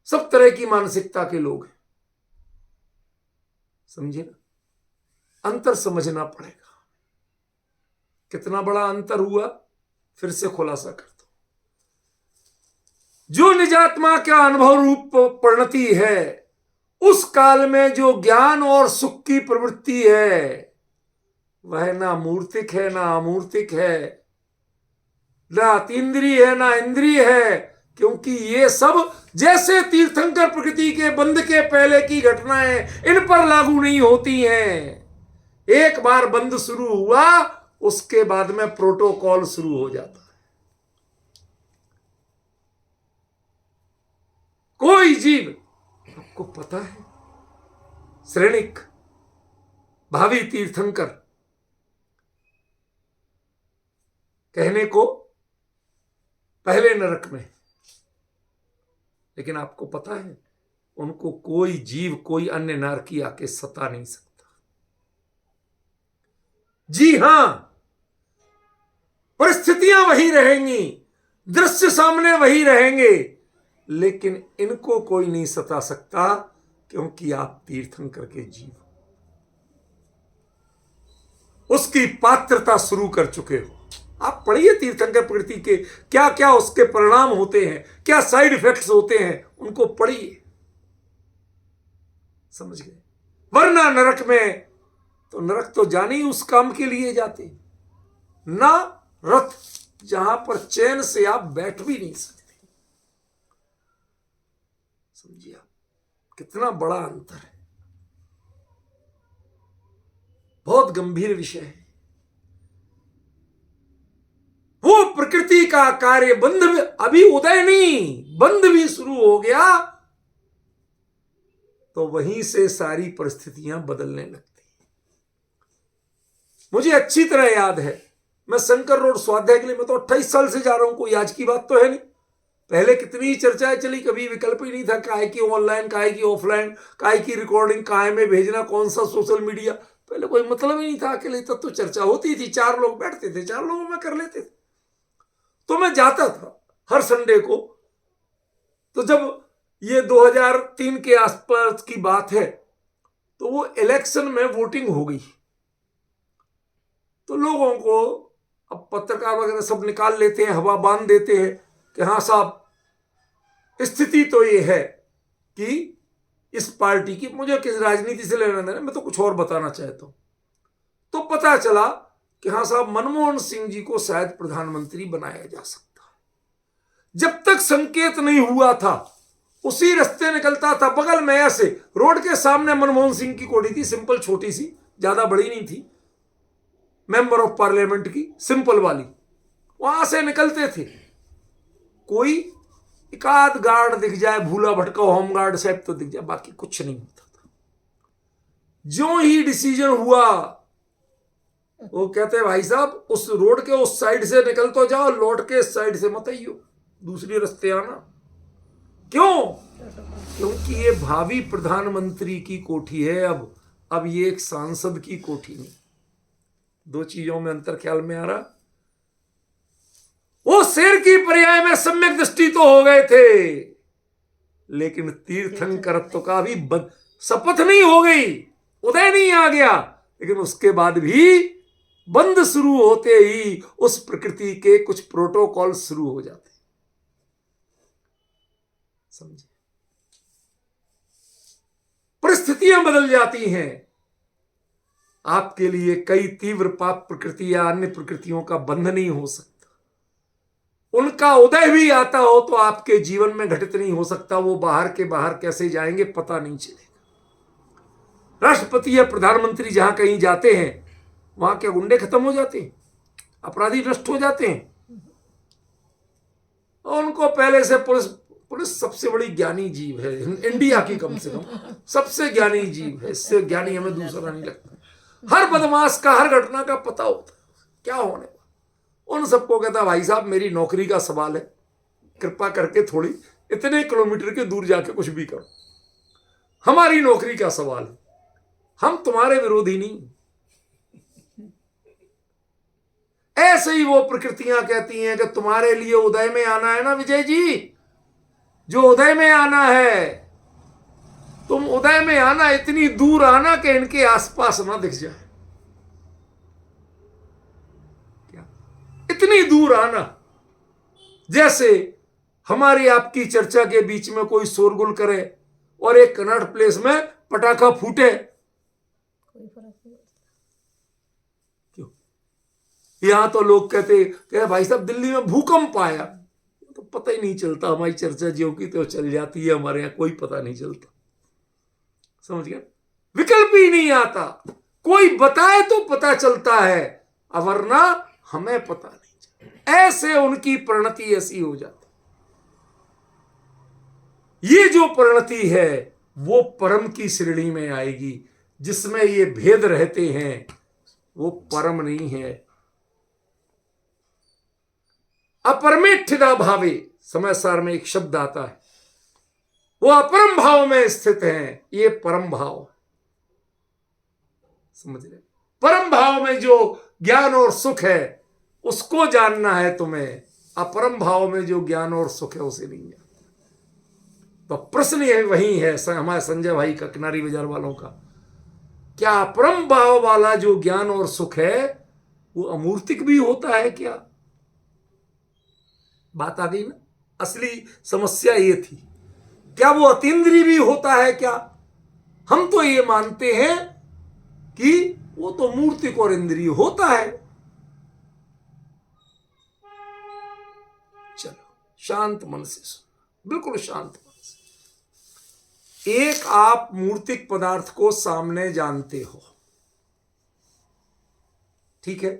सब तरह की मानसिकता के लोग हैं, समझे ना। अंतर समझना पड़ेगा। कितना बड़ा अंतर हुआ, फिर से खुलासा कर दो। जो निजात्मा का अनुभव रूप परिणति है, उस काल में जो ज्ञान और सुख की प्रवृत्ति है वह ना मूर्तिक है ना अमूर्तिक है, ना अतीन्द्रिय है ना इंद्रिय है, क्योंकि ये सब जैसे तीर्थंकर प्रकृति के बंध के पहले की घटनाएं इन पर लागू नहीं होती हैं। एक बार बंध शुरू हुआ उसके बाद में प्रोटोकॉल शुरू हो जाता है। कोई जीव, आपको पता है, श्रेणिक भावी तीर्थंकर कहने को पहले नरक में, लेकिन आपको पता है उनको कोई जीव, कोई अन्य नारकी आके सता नहीं सकता। जी हां, परिस्थितियां वही रहेंगी, दृश्य सामने वही रहेंगे, लेकिन इनको कोई नहीं सता सकता, क्योंकि आप तीर्थंकर के जीव। उसकी पात्रता शुरू कर चुके हो। आप पढ़िए तीर्थंकर प्रकृति के क्या क्या उसके परिणाम होते हैं, क्या साइड इफेक्ट्स होते हैं, उनको पढ़िए, समझ गए। वरना नरक में तो नरक तो जाने ही उस काम के लिए जाते हैं, ना रथ जहां पर चैन से आप बैठ भी नहीं सकते। समझिए आप, कितना बड़ा अंतर है, बहुत गंभीर विषय है। वो प्रकृति का कार्य बंध भी, अभी उदय नहीं, बंध भी शुरू हो गया तो वहीं से सारी परिस्थितियां बदलने लगती। मुझे अच्छी तरह याद है, मैं शंकर रोड स्वाध्याय के लिए मैं तो 28 साल से जा रहा हूं, कोई आज की बात तो है नहीं। पहले कितनी चर्चाएं चली, कभी विकल्प ही नहीं था, काहे की ऑनलाइन, काहे की ऑफलाइन, काहे की रिकॉर्डिंग, काहे में भेजना, कौन सा सोशल मीडिया, पहले कोई मतलब ही नहीं था। अकेले तब तो चर्चा होती थी, 4 लोग बैठते थे, 4 लोगों में कर लेते थे। तो मैं जाता था हर संडे को। तो जब ये 2003 के आसपास की बात है, तो वो इलेक्शन में वोटिंग हो गई, तो लोगों को अब पत्रकार वगैरह सब निकाल लेते हैं, हवा बांध देते हैं कि हाँ साहब स्थिति तो ये है कि इस पार्टी की, मुझे किस राजनीति से लेना देना, मैं तो कुछ और बताना चाहता हूं। तो पता चला कि हाँ साहब मनमोहन सिंह जी को शायद प्रधानमंत्री बनाया जा सकता है। जब तक संकेत नहीं हुआ था, उसी रास्ते निकलता था, बगल में ऐसे रोड के सामने मनमोहन सिंह की कोठी थी, सिंपल छोटी सी, ज्यादा बड़ी नहीं थी, मेंबर ऑफ पार्लियामेंट की, सिंपल वाली, वहां से निकलते थे। कोई एक आध गार्ड दिख जाए, भूला भटका होम गार्ड साहब तो दिख जाए, बाकी कुछ नहीं होता था। जो ही डिसीजन हुआ, वो कहते भाई साहब उस रोड के उस साइड से निकल तो जाओ, लौट के इस साइड से मत आइयो, दूसरी रास्ते आना। क्यों? क्योंकि ये भावी प्रधानमंत्री की कोठी है। अब ये एक सांसद की कोठी नहीं। 2 चीजों में अंतर ख्याल में आ रहा। वो शेर की पर्याय में सम्यक दृष्टि तो हो गए थे, लेकिन तीर्थंकरत्व का भी शपथ नहीं हो गई, उदय नहीं आ गया, लेकिन उसके बाद भी बंद शुरू होते ही उस प्रकृति के कुछ प्रोटोकॉल शुरू हो जाते। समझे? परिस्थितियां बदल जाती हैं। आपके लिए कई तीव्र पाप प्रकृति या अन्य प्रकृतियों का बंध नहीं हो सकता। उनका उदय भी आता हो तो आपके जीवन में घटित नहीं हो सकता। वो बाहर के बाहर कैसे जाएंगे पता नहीं चलेगा। राष्ट्रपति या प्रधानमंत्री जहां कहीं जाते हैं, वहां क्या गुंडे खत्म हो जाते हैं, अपराधी नष्ट हो जाते हैं? और उनको पहले से पुलिस सबसे बड़ी ज्ञानी जीव है इंडिया की, कम से कम सबसे ज्ञानी जीव है, इससे ज्ञानी हमें दूसरा नहीं लगता। हर बदमाश का, हर घटना का पता होता है क्या होने वाला। उन सबको कहता भाई साहब मेरी नौकरी का सवाल है, कृपा करके थोड़ी इतने किलोमीटर के दूर जाके कुछ भी करो, हमारी नौकरी का सवाल है, हम तुम्हारे विरोधी नहीं। ऐसे ही वो प्रकृतियां कहती हैं कि तुम्हारे लिए उदय में आना है ना विजय जी, जो उदय में आना है, तुम उदय में आना, इतनी दूर आना कि इनके आसपास ना दिख जाए। क्या? इतनी दूर आना, जैसे हमारी आपकी चर्चा के बीच में कोई शोरगुल करे और एक कनॉट प्लेस में पटाखा फूटे,
कोई फर्क नहीं पड़ता।
क्यों? यहां तो लोग कहते भाई साहब दिल्ली में भूकंप आया, तो पता ही नहीं चलता। हमारी चर्चा ज्यों की तो चल जाती है, हमारे यहां कोई पता नहीं चलता। समझ गया? विकल्प ही नहीं आता। कोई बताए तो पता चलता है, वरना हमें पता नहीं चलता। ऐसे उनकी परिणति ऐसी हो जाती। ये जो परिणति है वो परम की श्रेणी में आएगी। जिसमें ये भेद रहते हैं वो परम नहीं है। अपरमेष्ठिता भावे, समय सार में एक शब्द आता है, वो अपरम भाव में स्थित हैं, ये परम भाव। समझ रहे? परम भाव में जो ज्ञान और सुख है उसको जानना है तुम्हें, अपरम भाव में जो ज्ञान और सुख है उसे नहीं जानना। तो प्रश्न ये वही है हमारे संजय भाई का, किनारी बाजार वालों का, क्या परम भाव वाला जो ज्ञान और सुख है वो अमूर्तिक भी होता है क्या? बात आ गई ना। असली समस्या ये थी, क्या वो अतीन्द्रिय भी होता है क्या? हम तो ये मानते हैं कि वो तो मूर्तिक और इंद्रिय होता है। चलो शांत मन से सुनो, बिल्कुल शांत मन से। एक आप मूर्तिक पदार्थ को सामने जानते हो, ठीक है।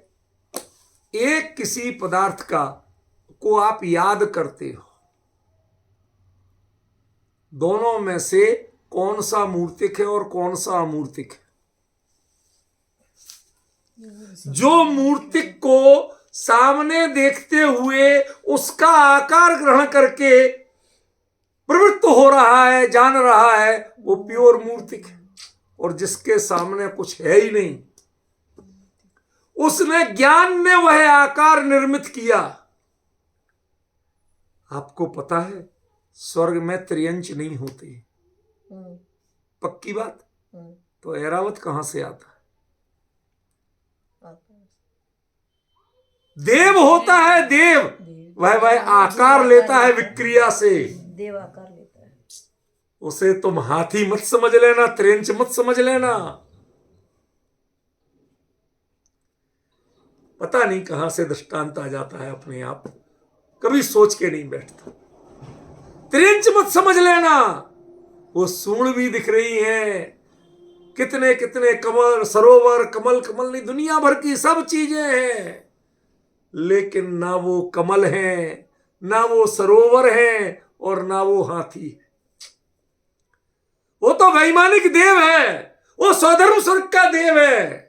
एक किसी पदार्थ को आप याद करते हो। दोनों में से कौन सा मूर्तिक है और कौन सा अमूर्तिक है? जो मूर्तिक को सामने देखते हुए उसका आकार ग्रहण करके प्रवृत्त हो रहा है, जान रहा है, वो प्योर मूर्तिक है। और जिसके सामने कुछ है ही नहीं, उसने ज्ञान ने वह आकार निर्मित किया। आपको पता है स्वर्ग में त्रियंच नहीं होते, पक्की बात। तो ऐरावत कहां से आता है? देव होता है, देव। वह आकार लेता है विक्रिया से,
देव आकार लेता है।
उसे तुम हाथी मत समझ लेना, त्रियंच मत समझ लेना। पता नहीं कहां से दृष्टांत आ जाता है अपने आप, कभी सोच के नहीं बैठता। त्रियंच मत समझ लेना। वो सूर्ण भी दिख रही है, कितने कितने कमल, सरोवर, कमल कमल नहीं, दुनिया भर की सब चीजें हैं, लेकिन ना वो कमल हैं, ना वो सरोवर हैं, और ना वो हाथी है। वो तो वैमानिक देव है, वो स्वधर्म स्वर्ग का देव है।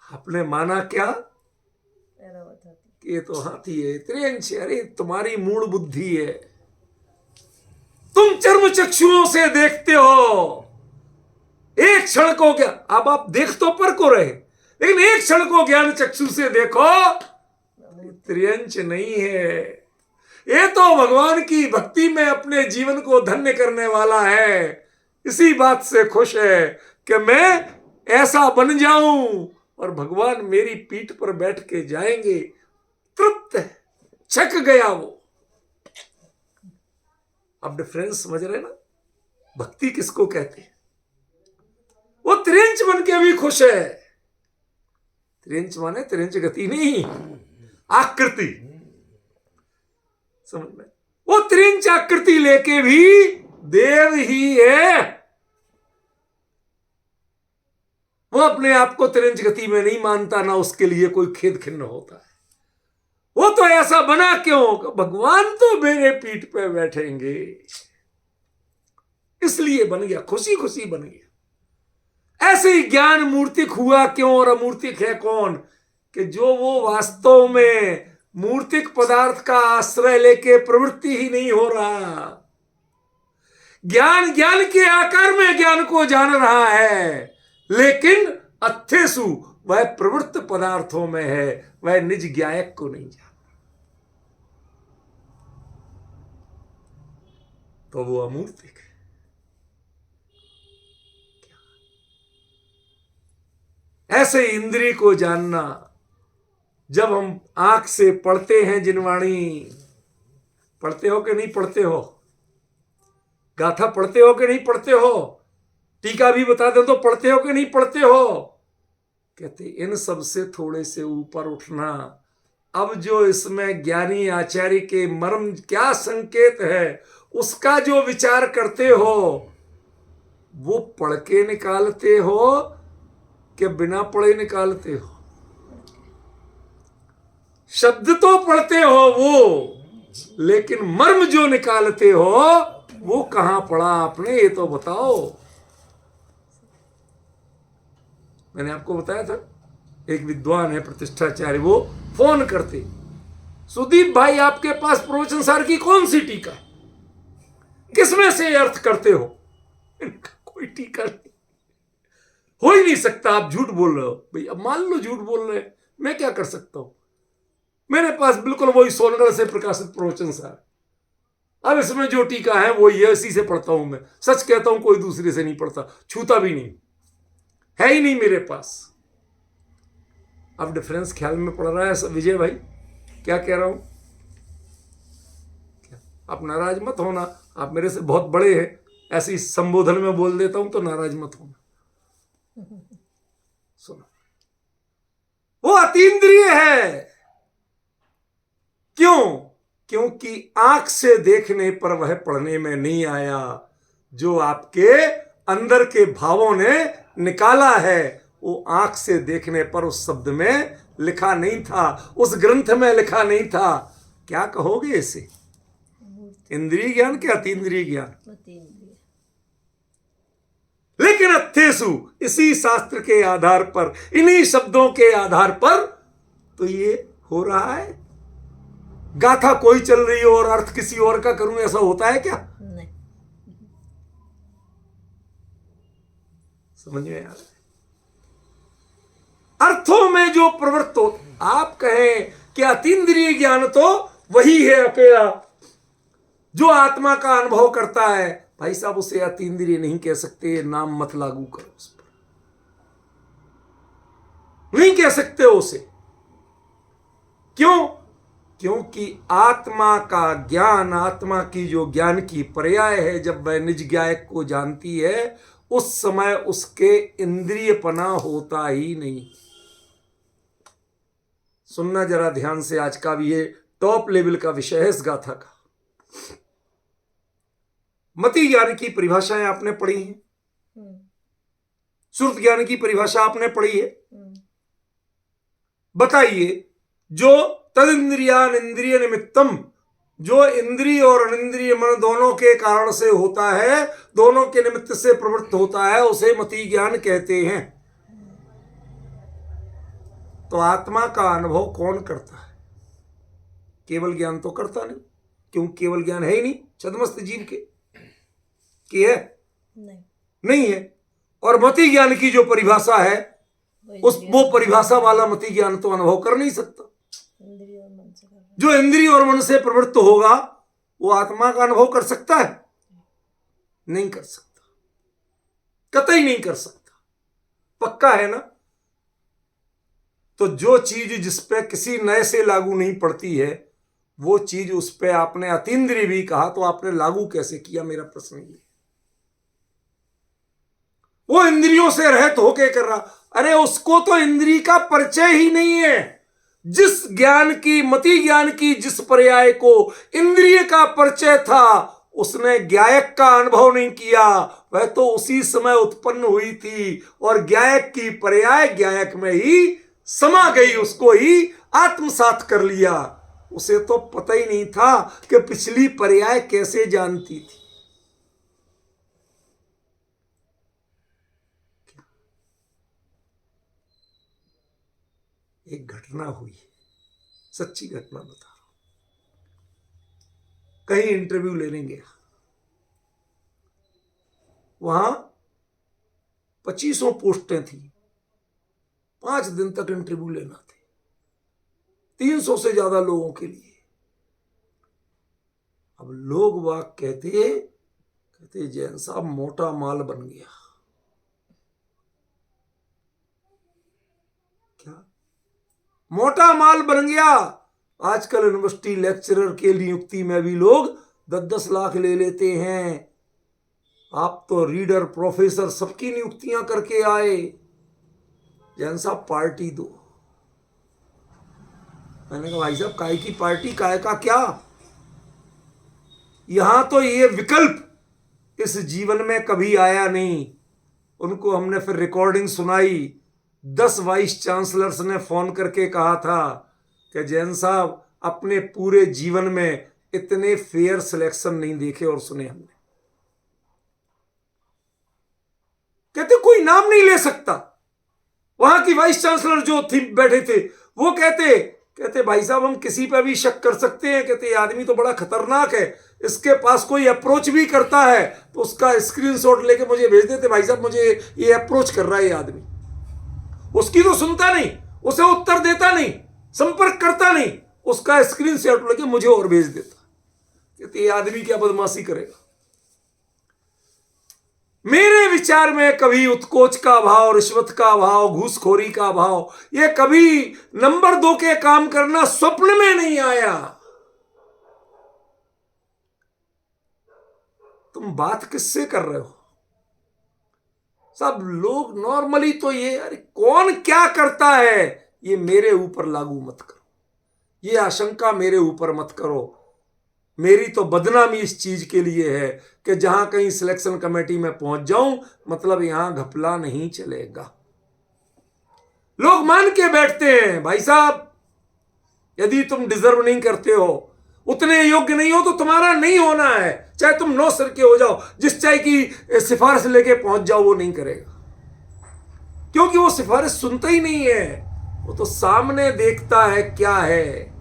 आपने माना क्या कि ये तो हाथी है, त्रियंश। अरे तुम्हारी मूल बुद्धि है, तुम चर्म चक्षुओं से देखते हो। एक क्षण को क्या, अब आप देख तो पर को रहे, लेकिन एक क्षण को ज्ञान चक्षु से देखो, त्रियंच नहीं है। ये तो भगवान की भक्ति में अपने जीवन को धन्य करने वाला है। इसी बात से खुश है कि मैं ऐसा बन जाऊं और भगवान मेरी पीठ पर बैठ के जाएंगे। तृप्त है, छक गया वो। अब डिफरेंस समझ रहे ना? भक्ति किसको कहते हैं? वो त्रियंच बन के भी खुश है। त्रियंच माने त्रियंच गति नहीं, आकृति, समझ में? वो त्रियंच आकृति लेके भी देव ही है। वो अपने आप को त्रियंच गति में नहीं मानता, ना उसके लिए कोई खेद खिन्न होता है। वो तो ऐसा बना क्यों? भगवान तो मेरे पीठ पे बैठेंगे, इसलिए बन गया, खुशी खुशी बन गया। ऐसे ही ज्ञान मूर्तिक हुआ क्यों और अमूर्तिक है कौन? कि जो वो वास्तव में मूर्तिक पदार्थ का आश्रय लेके प्रवृत्ति ही नहीं हो रहा। ज्ञान ज्ञान के आकार में ज्ञान को जान रहा है, लेकिन अथेसु वह प्रवृत्त पदार्थों में है, वह निज ज्ञायक को नहीं जान, तो वो अमूर्तिक है। ऐसे इंद्रिय को जानना, जब हम आंख से पढ़ते हैं जिनवाणी, पढ़ते हो कि नहीं पढ़ते हो? गाथा पढ़ते हो कि नहीं पढ़ते हो? टीका भी बता दें तो पढ़ते हो कि नहीं पढ़ते हो? कहते इन सब से थोड़े से ऊपर उठना। अब जो इसमें ज्ञानी आचार्य के मर्म क्या संकेत है, उसका जो विचार करते हो, वो पढ़ के निकालते हो कि बिना पढ़े निकालते हो? शब्द तो पढ़ते हो वो, लेकिन मर्म जो निकालते हो वो कहां पढ़ा आपने, ये तो बताओ। मैंने आपको बताया था, एक विद्वान है प्रतिष्ठाचार्य, वो फोन करते, सुदीप भाई आपके पास प्रवचन सार की कौन सी टीका, किसमें से अर्थ करते हो? कोई टीका नहीं, हो ही नहीं सकता, आप झूठ बोल रहे हो। भाई अब मान लो झूठ बोल रहे हैं, मैं क्या कर सकता हूं? मेरे पास बिल्कुल वही सोनगढ़ से प्रकाशित प्रवचन सार, अब इसमें जो टीका है वो ये, इसी से पढ़ता हूं मैं। सच कहता हूं, कोई दूसरे से नहीं पढ़ता, छूता भी नहीं, है ही नहीं मेरे पास। अब डिफरेंस ख्याल में पड़ रहा है विजय भाई, क्या कह रहा हूं? आप नाराज मत होना, आप मेरे से बहुत बड़े हैं, ऐसे ही संबोधन में बोल देता हूं तो नाराज मत होना। सुनो, वो अतीन्द्रिय है। क्यों? क्योंकि आंख से देखने पर वह पढ़ने में नहीं आया, जो आपके अंदर के भावों ने निकाला है वो आंख से देखने पर उस शब्द में लिखा नहीं था, उस ग्रंथ में लिखा नहीं था। क्या कहोगे इसे? इंद्रिय ज्ञान के अतीन्द्रिय ज्ञान? लेकिन अथेसु, इसी शास्त्र के आधार पर, इन्हीं शब्दों के आधार पर तो ये हो रहा है। गाथा कोई चल रही हो और अर्थ किसी और का करूं, ऐसा होता है क्या?
नहीं।
समझ में आ रहा है? अर्थों में जो प्रवृत्त हो, आप कहें कि अतीन्द्रिय ज्ञान तो वही है अकेला जो आत्मा का अनुभव करता है। भाई साहब, उसे अतीन्द्रिय नहीं कह सकते, नाम मत लागू करो उस पर, नहीं कह सकते उसे। क्यों? क्योंकि आत्मा का ज्ञान, आत्मा की जो ज्ञान की पर्याय है, जब वह निज ज्ञायक को जानती है उस समय उसके इंद्रियपना होता ही नहीं। सुनना जरा ध्यान से, आज का भी ये टॉप लेवल का विषय है इस गाथा का। मति ज्ञान की परिभाषाएं आपने पढ़ी हैं, श्रुत ज्ञान की परिभाषा आपने पढ़ी है। बताइए, जो तदिंद्रियान इंद्रिय निमित्तम, जो इंद्रिय और अनिंद्रिय मन दोनों के कारण से होता है, दोनों के निमित्त से प्रवृत्त होता है, उसे मति ज्ञान कहते हैं। तो आत्मा का अनुभव कौन करता है? केवल ज्ञान तो करता नहीं, क्यों? केवल ज्ञान है ही नहीं छद्मस्त जीव के, कि है? नहीं है। और मति ज्ञान की जो परिभाषा है, वो परिभाषा वाला मति ज्ञान तो अनुभव कर नहीं सकता। जो इंद्रिय और मन से प्रवृत्त होगा वो आत्मा का अनुभव कर सकता है? नहीं कर सकता, कतई नहीं कर सकता। पक्का है ना? तो जो चीज जिस पे किसी नए से लागू नहीं पड़ती है, वो चीज उस पे आपने अतीन्द्रिय भी कहा, तो आपने लागू कैसे किया? मेरा प्रश्न ये। वो इंद्रियों से रहित होके कर रहा, अरे उसको तो इंद्रिय का परिचय ही नहीं है। जिस ज्ञान की, मति ज्ञान की जिस पर्याय को इंद्रिय का परिचय था, उसने ज्ञायक का अनुभव नहीं किया। वह तो उसी समय उत्पन्न हुई थी और ज्ञायक की पर्याय ज्ञायक में ही समा गई, उसको ही आत्मसात कर लिया। उसे तो पता ही नहीं था कि पिछली पर्याय कैसे जानती थी। एक घटना हुई, सच्ची घटना बता रहा हूं। कहीं इंटरव्यू लेने गया, वहां 2500 पोस्टें थी, 5 दिन तक इंटरव्यू लेना थे, 300 से ज्यादा लोगों के लिए। अब लोग वाक कहते जैन साहब मोटा माल बन गया। क्या मोटा माल बन गया? आजकल यूनिवर्सिटी लेक्चरर के नियुक्ति में भी लोग 10-10 लाख ले लेते हैं। आप तो रीडर, प्रोफेसर सबकी नियुक्तियां करके आए। जैन साहब पार्टी दो। मैंने कहा भाई साहब काय की पार्टी, काय का क्या? यहां तो ये विकल्प इस जीवन में कभी आया नहीं। उनको हमने फिर रिकॉर्डिंग सुनाई। 10 वाइस चांसलर्स ने फोन करके कहा था कि जैन साहब अपने पूरे जीवन में इतने फेयर सिलेक्शन नहीं देखे और सुने हमने। कहते कोई नाम नहीं ले सकता। वहां की वाइस चांसलर जो थी बैठे थे वो कहते भाई साहब हम किसी पे भी शक कर सकते हैं। कहते ये आदमी तो बड़ा खतरनाक है, इसके पास कोई अप्रोच भी करता है तो उसका स्क्रीनशॉट लेके मुझे भेज देते, भाई साहब मुझे ये अप्रोच कर रहा है ये आदमी। उसकी तो सुनता नहीं, उसे उत्तर देता नहीं, संपर्क करता नहीं, उसका स्क्रीनशॉट लेके मुझे और भेज देता। कहते ये आदमी क्या बदमाशी करेगा। मेरे विचार में कभी उत्कोच का भाव, रिश्वत का भाव, घूसखोरी का भाव, ये कभी नंबर 2 के काम करना स्वप्न में नहीं आया। तुम बात किससे कर रहे हो? सब लोग नॉर्मली तो ये अरे कौन क्या करता है ये मेरे ऊपर लागू मत करो, ये आशंका मेरे ऊपर मत करो। मेरी तो बदनामी इस चीज के लिए है कि जहां कहीं सिलेक्शन कमेटी में पहुंच जाऊं, मतलब यहां घपला नहीं चलेगा। लोग मान के बैठते हैं भाई साहब, यदि तुम डिजर्व नहीं करते हो, उतने योग्य नहीं हो तो तुम्हारा नहीं होना है, चाहे तुम 9 सिर के हो जाओ, जिस चाहे की सिफारिश लेके पहुंच जाओ, वो नहीं करेगा। क्योंकि वो सिफारिश सुनता ही नहीं है, वो तो सामने देखता है क्या है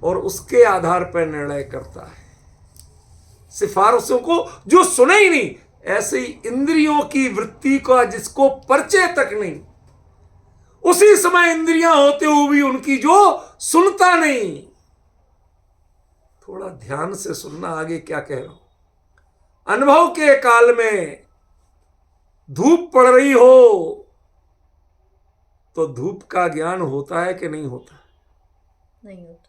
और उसके आधार पर निर्णय करता है। सिफारिशों को जो सुने ही नहीं, ऐसे ही इंद्रियों की वृत्ति का जिसको परिचय तक नहीं, उसी समय इंद्रियां होते हुए भी उनकी जो सुनता नहीं। थोड़ा ध्यान से सुनना आगे क्या कह रहा हूं। अनुभव के काल में धूप पड़ रही हो तो धूप का ज्ञान होता है कि नहीं होता?
नहीं होता।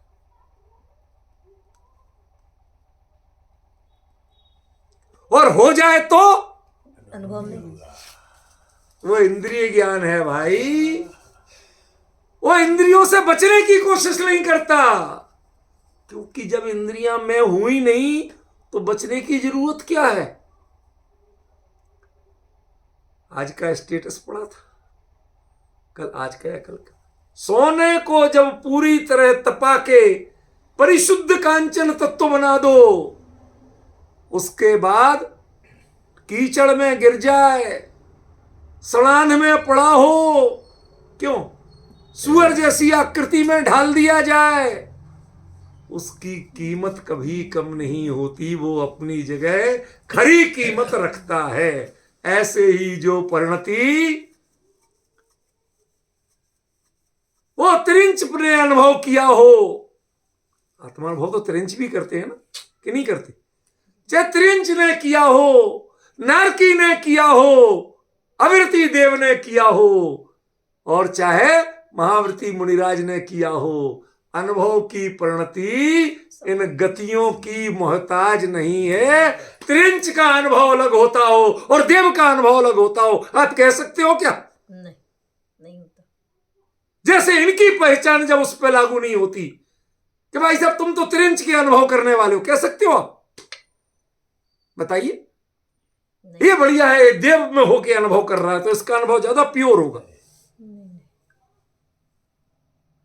और हो जाए तो
अनुभव नहीं।
वो इंद्रिय ज्ञान है भाई। वो इंद्रियों से बचने की कोशिश नहीं करता, क्योंकि जब इंद्रियां मैं हुई नहीं तो बचने की जरूरत क्या है। आज का स्टेटस पड़ा था, कल आज का या कल का, सोने को जब पूरी तरह तपा के परिशुद्ध कांचन तत्व बना दो, उसके बाद कीचड़ में गिर जाए, सड़ान में पड़ा हो, क्यों सुअर जैसी आकृति में ढाल दिया जाए, उसकी कीमत कभी कम नहीं होती, वो अपनी जगह खरी कीमत रखता है। ऐसे ही जो परिणति वो त्रिंच ने अनुभव किया हो, आत्मा अनुभव तो त्रिंच भी करते हैं ना, कि नहीं करते? चाहे त्रिंच ने किया हो, नारकी ने किया हो, अविरति देव ने किया हो, और चाहे महाव्रती मुनिराज ने किया हो, अनुभव की परिणति इन गतियों की मोहताज नहीं है। त्रिंच का अनुभव अलग होता हो और देव का अनुभव अलग होता हो, आप कह सकते हो क्या?
नहीं, नहीं होता।
जैसे इनकी पहचान जब उस पर लागू नहीं होती कि भाई साहब तुम तो त्रिंच के अनुभव करने वाले हो, कह सकते हो आप? बताइए। ये बढ़िया है, देव में होके अनुभव कर रहा है तो इसका अनुभव ज्यादा प्योर होगा।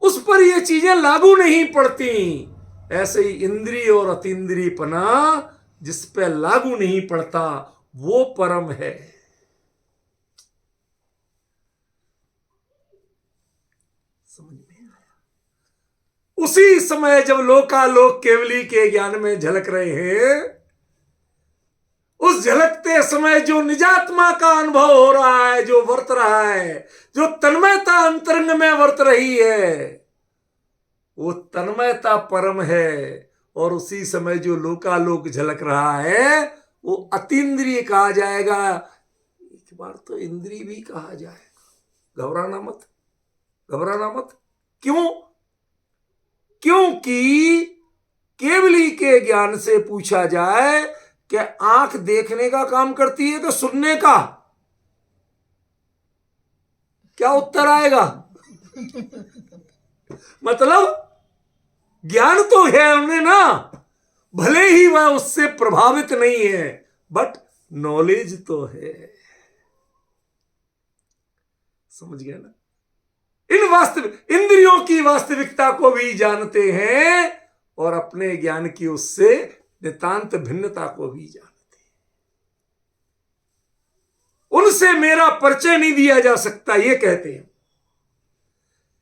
उस पर ये चीजें लागू नहीं पड़ती। ऐसे ही इंद्रिय और अतीन्द्रियपना जिस पे लागू नहीं पड़ता वो परम है। समझ में आया? उसी समय जब लोकालोक केवली के ज्ञान में झलक रहे हैं, उस झलकते समय जो निजात्मा का अनुभव हो रहा है, जो वर्त रहा है, जो तन्मयता अंतरंग में वर्त रही है, वो तन्मयता परम है। और उसी समय जो लोकालोक झलक रहा है वो अतीन्द्रिय कहा जाएगा, एक बार तो इंद्रिय भी कहा जाएगा। घबराना मत, घबराना मत। क्यों? क्योंकि केवली के ज्ञान से पूछा जाए कि आंख देखने का काम करती है कि सुनने का, क्या उत्तर आएगा? मतलब ज्ञान तो है उन्हें ना, भले ही वह उससे प्रभावित नहीं है, बट नॉलेज तो है। समझ गया ना? इन वास्तविक इंद्रियों की वास्तविकता को भी जानते हैं और अपने ज्ञान की उससे नितांत भिन्नता को भी जानते हैं। उनसे मेरा परिचय नहीं दिया जा सकता, ये कहते हैं।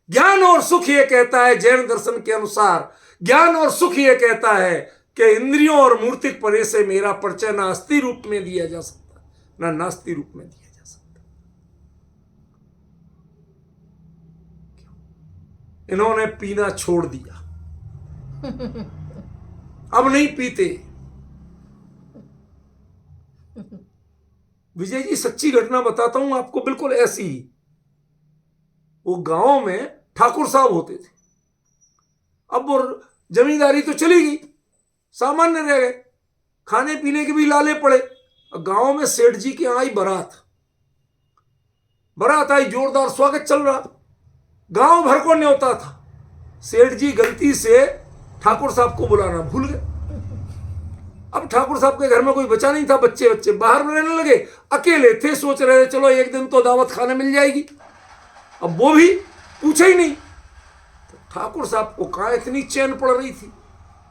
ज्ञान और सुख ये कहता है, जैन दर्शन के अनुसार ज्ञान और सुख ये कहता है कि इंद्रियों और मूर्तिक पने से मेरा परिचय ना अस्थि रूप में दिया जा सकता, ना नास्ति रूप में दिया जा सकता। इन्होंने पीना छोड़ दिया, अब नहीं पीते। विजय जी सच्ची घटना बताता हूं आपको, बिल्कुल ऐसी ही। वो गांव में ठाकुर साहब होते थे। अब वो जमींदारी तो चली गई, सामान्य रह गए, खाने पीने के भी लाले पड़े। गांव में सेठ जी के आई बारात, बारात आई, जोरदार स्वागत चल रहा, गांव भर को न्योता था। सेठ जी गलती से ठाकुर साहब को बुलाना भूल गए। अब ठाकुर साहब के घर में कोई बचा नहीं था, बच्चे बच्चे बाहर में रहने लगे, अकेले थे, सोच रहे थे चलो एक दिन तो दावत खाने मिल जाएगी। अब वो भी पूछा ही नहीं। तो ठाकुर साहब को कहाँ इतनी चैन पड़ रही थी,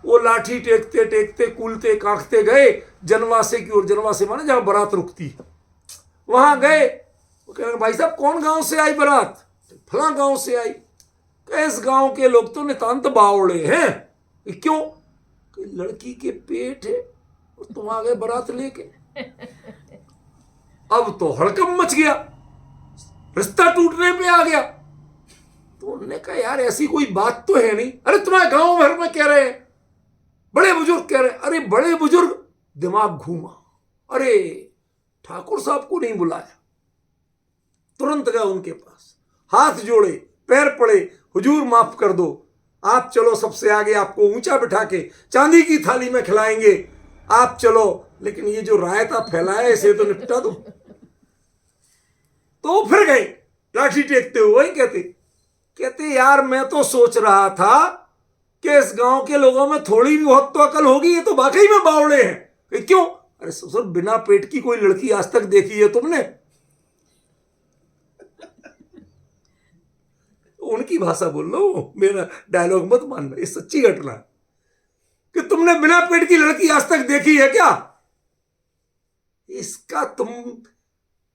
वो लाठी टेकते टेकते कूलते कांखते गए जनवासे की ओर। जनवासे माने जहां बारात रुकती है, वहां गए। वो कह रहे भाई साहब कौन गांव से आई बारात? फला गांव से आई। इस गांव के लोग तो नितांत बावड़े हैं। क्यों? लड़की के पेट है और तुम आ गए बारात लेके। अब तो हड़कंप मच गया, रिश्ता टूटने पे आ गया। तो उन्होंने कहा यार ऐसी कोई बात तो है नहीं। अरे तुम्हारे गांव भर में कह रहे हैं, बड़े बुजुर्ग कह रहे हैं। अरे बड़े बुजुर्ग, दिमाग घूमा, अरे ठाकुर साहब को नहीं बुलाया। तुरंत गया उनके पास, हाथ जोड़े, पैर पड़े, हुजूर माफ कर दो, आप चलो सबसे आगे, आपको ऊंचा बिठा के चांदी की थाली में खिलाएंगे, आप चलो, लेकिन ये जो रायता फैलाया इसे तो निपटा दो। तो फिर गए लाठी टेकते हुए, कहते यार मैं तो सोच रहा था कि इस गांव के लोगों में थोड़ी भी बहुत तो अकल होगी, ये तो वाकई में बावड़े हैं। क्यों? अरे ससुर बिना पेट की कोई लड़की आज तक देखी है तुमने? उनकी भाषा बोल लो, मेरा डायलॉग मत मानना, ये सच्ची घटना है कि तुमने बिना पेट की लड़की आज तक देखी है क्या? इसका तुम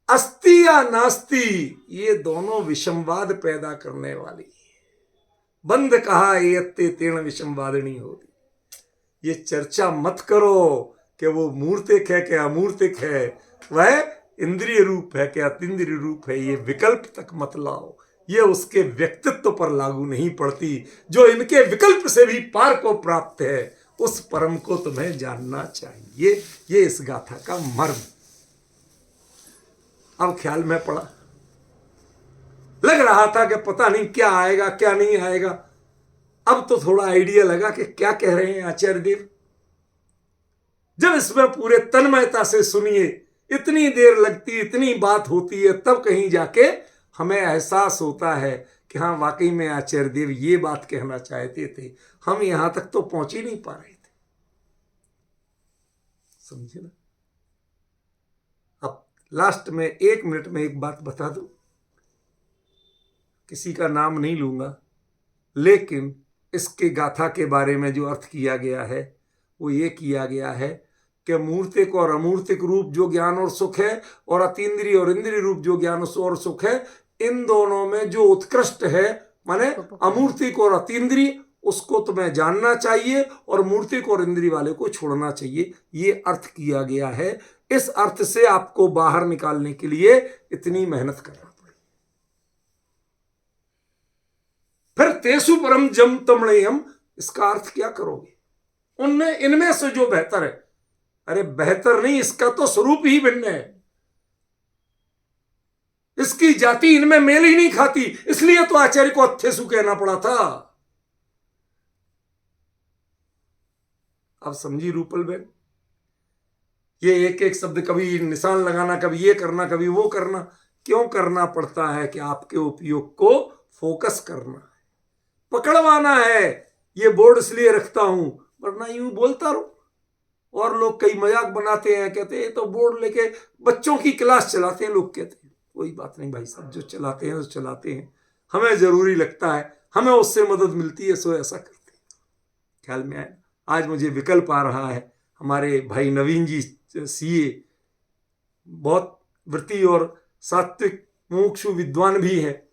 अस्ति या नास्ति, ये दोनों विषमवाद पैदा करने वाली है। बंद कहा ये तेण विषमवादिनी होती। ये चर्चा मत करो कि वो मूर्तिक है क्या अमूर्तिक है, वह इंद्रिय रूप है क्या अतीन्द्रिय रूप है, ये विकल्प तक मत लाओ। ये उसके व्यक्तित्व पर लागू नहीं पड़ती जो इनके विकल्प से भी पार को प्राप्त है। उस परम को तुम्हें जानना चाहिए। ये इस गाथा का मर्म। अब ख्याल में पड़ा, लग रहा था कि पता नहीं क्या आएगा क्या नहीं आएगा। अब तो थोड़ा आइडिया लगा कि क्या कह रहे हैं आचार्य देव। जब इसमें पूरे तन्मयता से सुनिए, इतनी देर लगती, इतनी बात होती है, तब कहीं जाके हमें एहसास होता है कि हाँ वाकई में आचार्य देव ये बात कहना चाहते थे। हम यहां तक तो पहुंच ही नहीं पा रहे थे। समझे ना? अब लास्ट में 1 मिनट में एक बात बता दूं, किसी का नाम नहीं लूंगा, लेकिन इसके गाथा के बारे में जो अर्थ किया गया है वो ये किया गया है कि मूर्तिक और अमूर्तिक रूप जो ज्ञान और सुख है, और अतीन्द्रिय और इंद्रिय रूप जो ज्ञान और सुख है, इन दोनों में जो उत्कृष्ट है माने अमूर्तिक और अतीन्द्रिय, उसको तुम्हें जानना चाहिए और मूर्तिक और इंद्रिय वाले को छोड़ना चाहिए। ये अर्थ किया गया है। इस अर्थ से आपको बाहर निकालने के लिए इतनी मेहनत करना पड़ेगी। फिर तेसु परम जम तमणेयम, इसका अर्थ क्या करोगे? उनमें इनमें से जो बेहतर है। अरे बेहतर नहीं, इसका तो स्वरूप ही भिन्न है। इसकी जाति इनमें मेल ही नहीं खाती, इसलिए तो आचार्य को अथेसु कहना पड़ा था। अब समझी रूपल बहन? ये एक एक शब्द कभी निशान लगाना, कभी ये करना, कभी वो करना, क्यों करना पड़ता है? कि आपके उपयोग को फोकस करना है, पकड़वाना है। ये बोर्ड इसलिए रखता हूं, वरना यूं बोलता रहो। और लोग कई मजाक बनाते हैं, कहते हैं तो बोर्ड लेके बच्चों की क्लास चलाते हैं। लोग कहते हैं कोई बात नहीं भाई साहब, जो चलाते हैं वो चलाते हैं, हमें जरूरी लगता है, हमें उससे मदद मिलती है, सो ऐसा करते हैं। ख्याल में आया? आज मुझे विकल्प आ रहा है, हमारे भाई नवीन जी सीए, बहुत वृत्ति और सात्विक मुमुक्षु विद्वान भी है।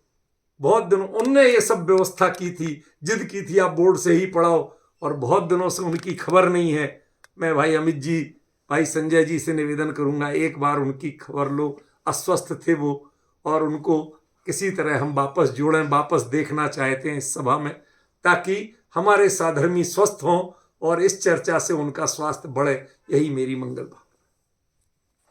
बहुत दिनों उनने ये सब व्यवस्था की थी, जिद की थी आप बोर्ड से ही पढ़ाओ, और बहुत दिनों से उनकी खबर नहीं है। मैं भाई अमित जी, भाई संजय जी से निवेदन करूंगा, एक बार उनकी खबर लो। अस्वस्थ थे वो, और उनको किसी तरह हम वापस जोड़ें, वापस देखना चाहते हैं इस सभा में, ताकि हमारे साधर्मी स्वस्थ हों और इस चर्चा से उनका स्वास्थ्य बढ़े। यही मेरी मंगल भावना।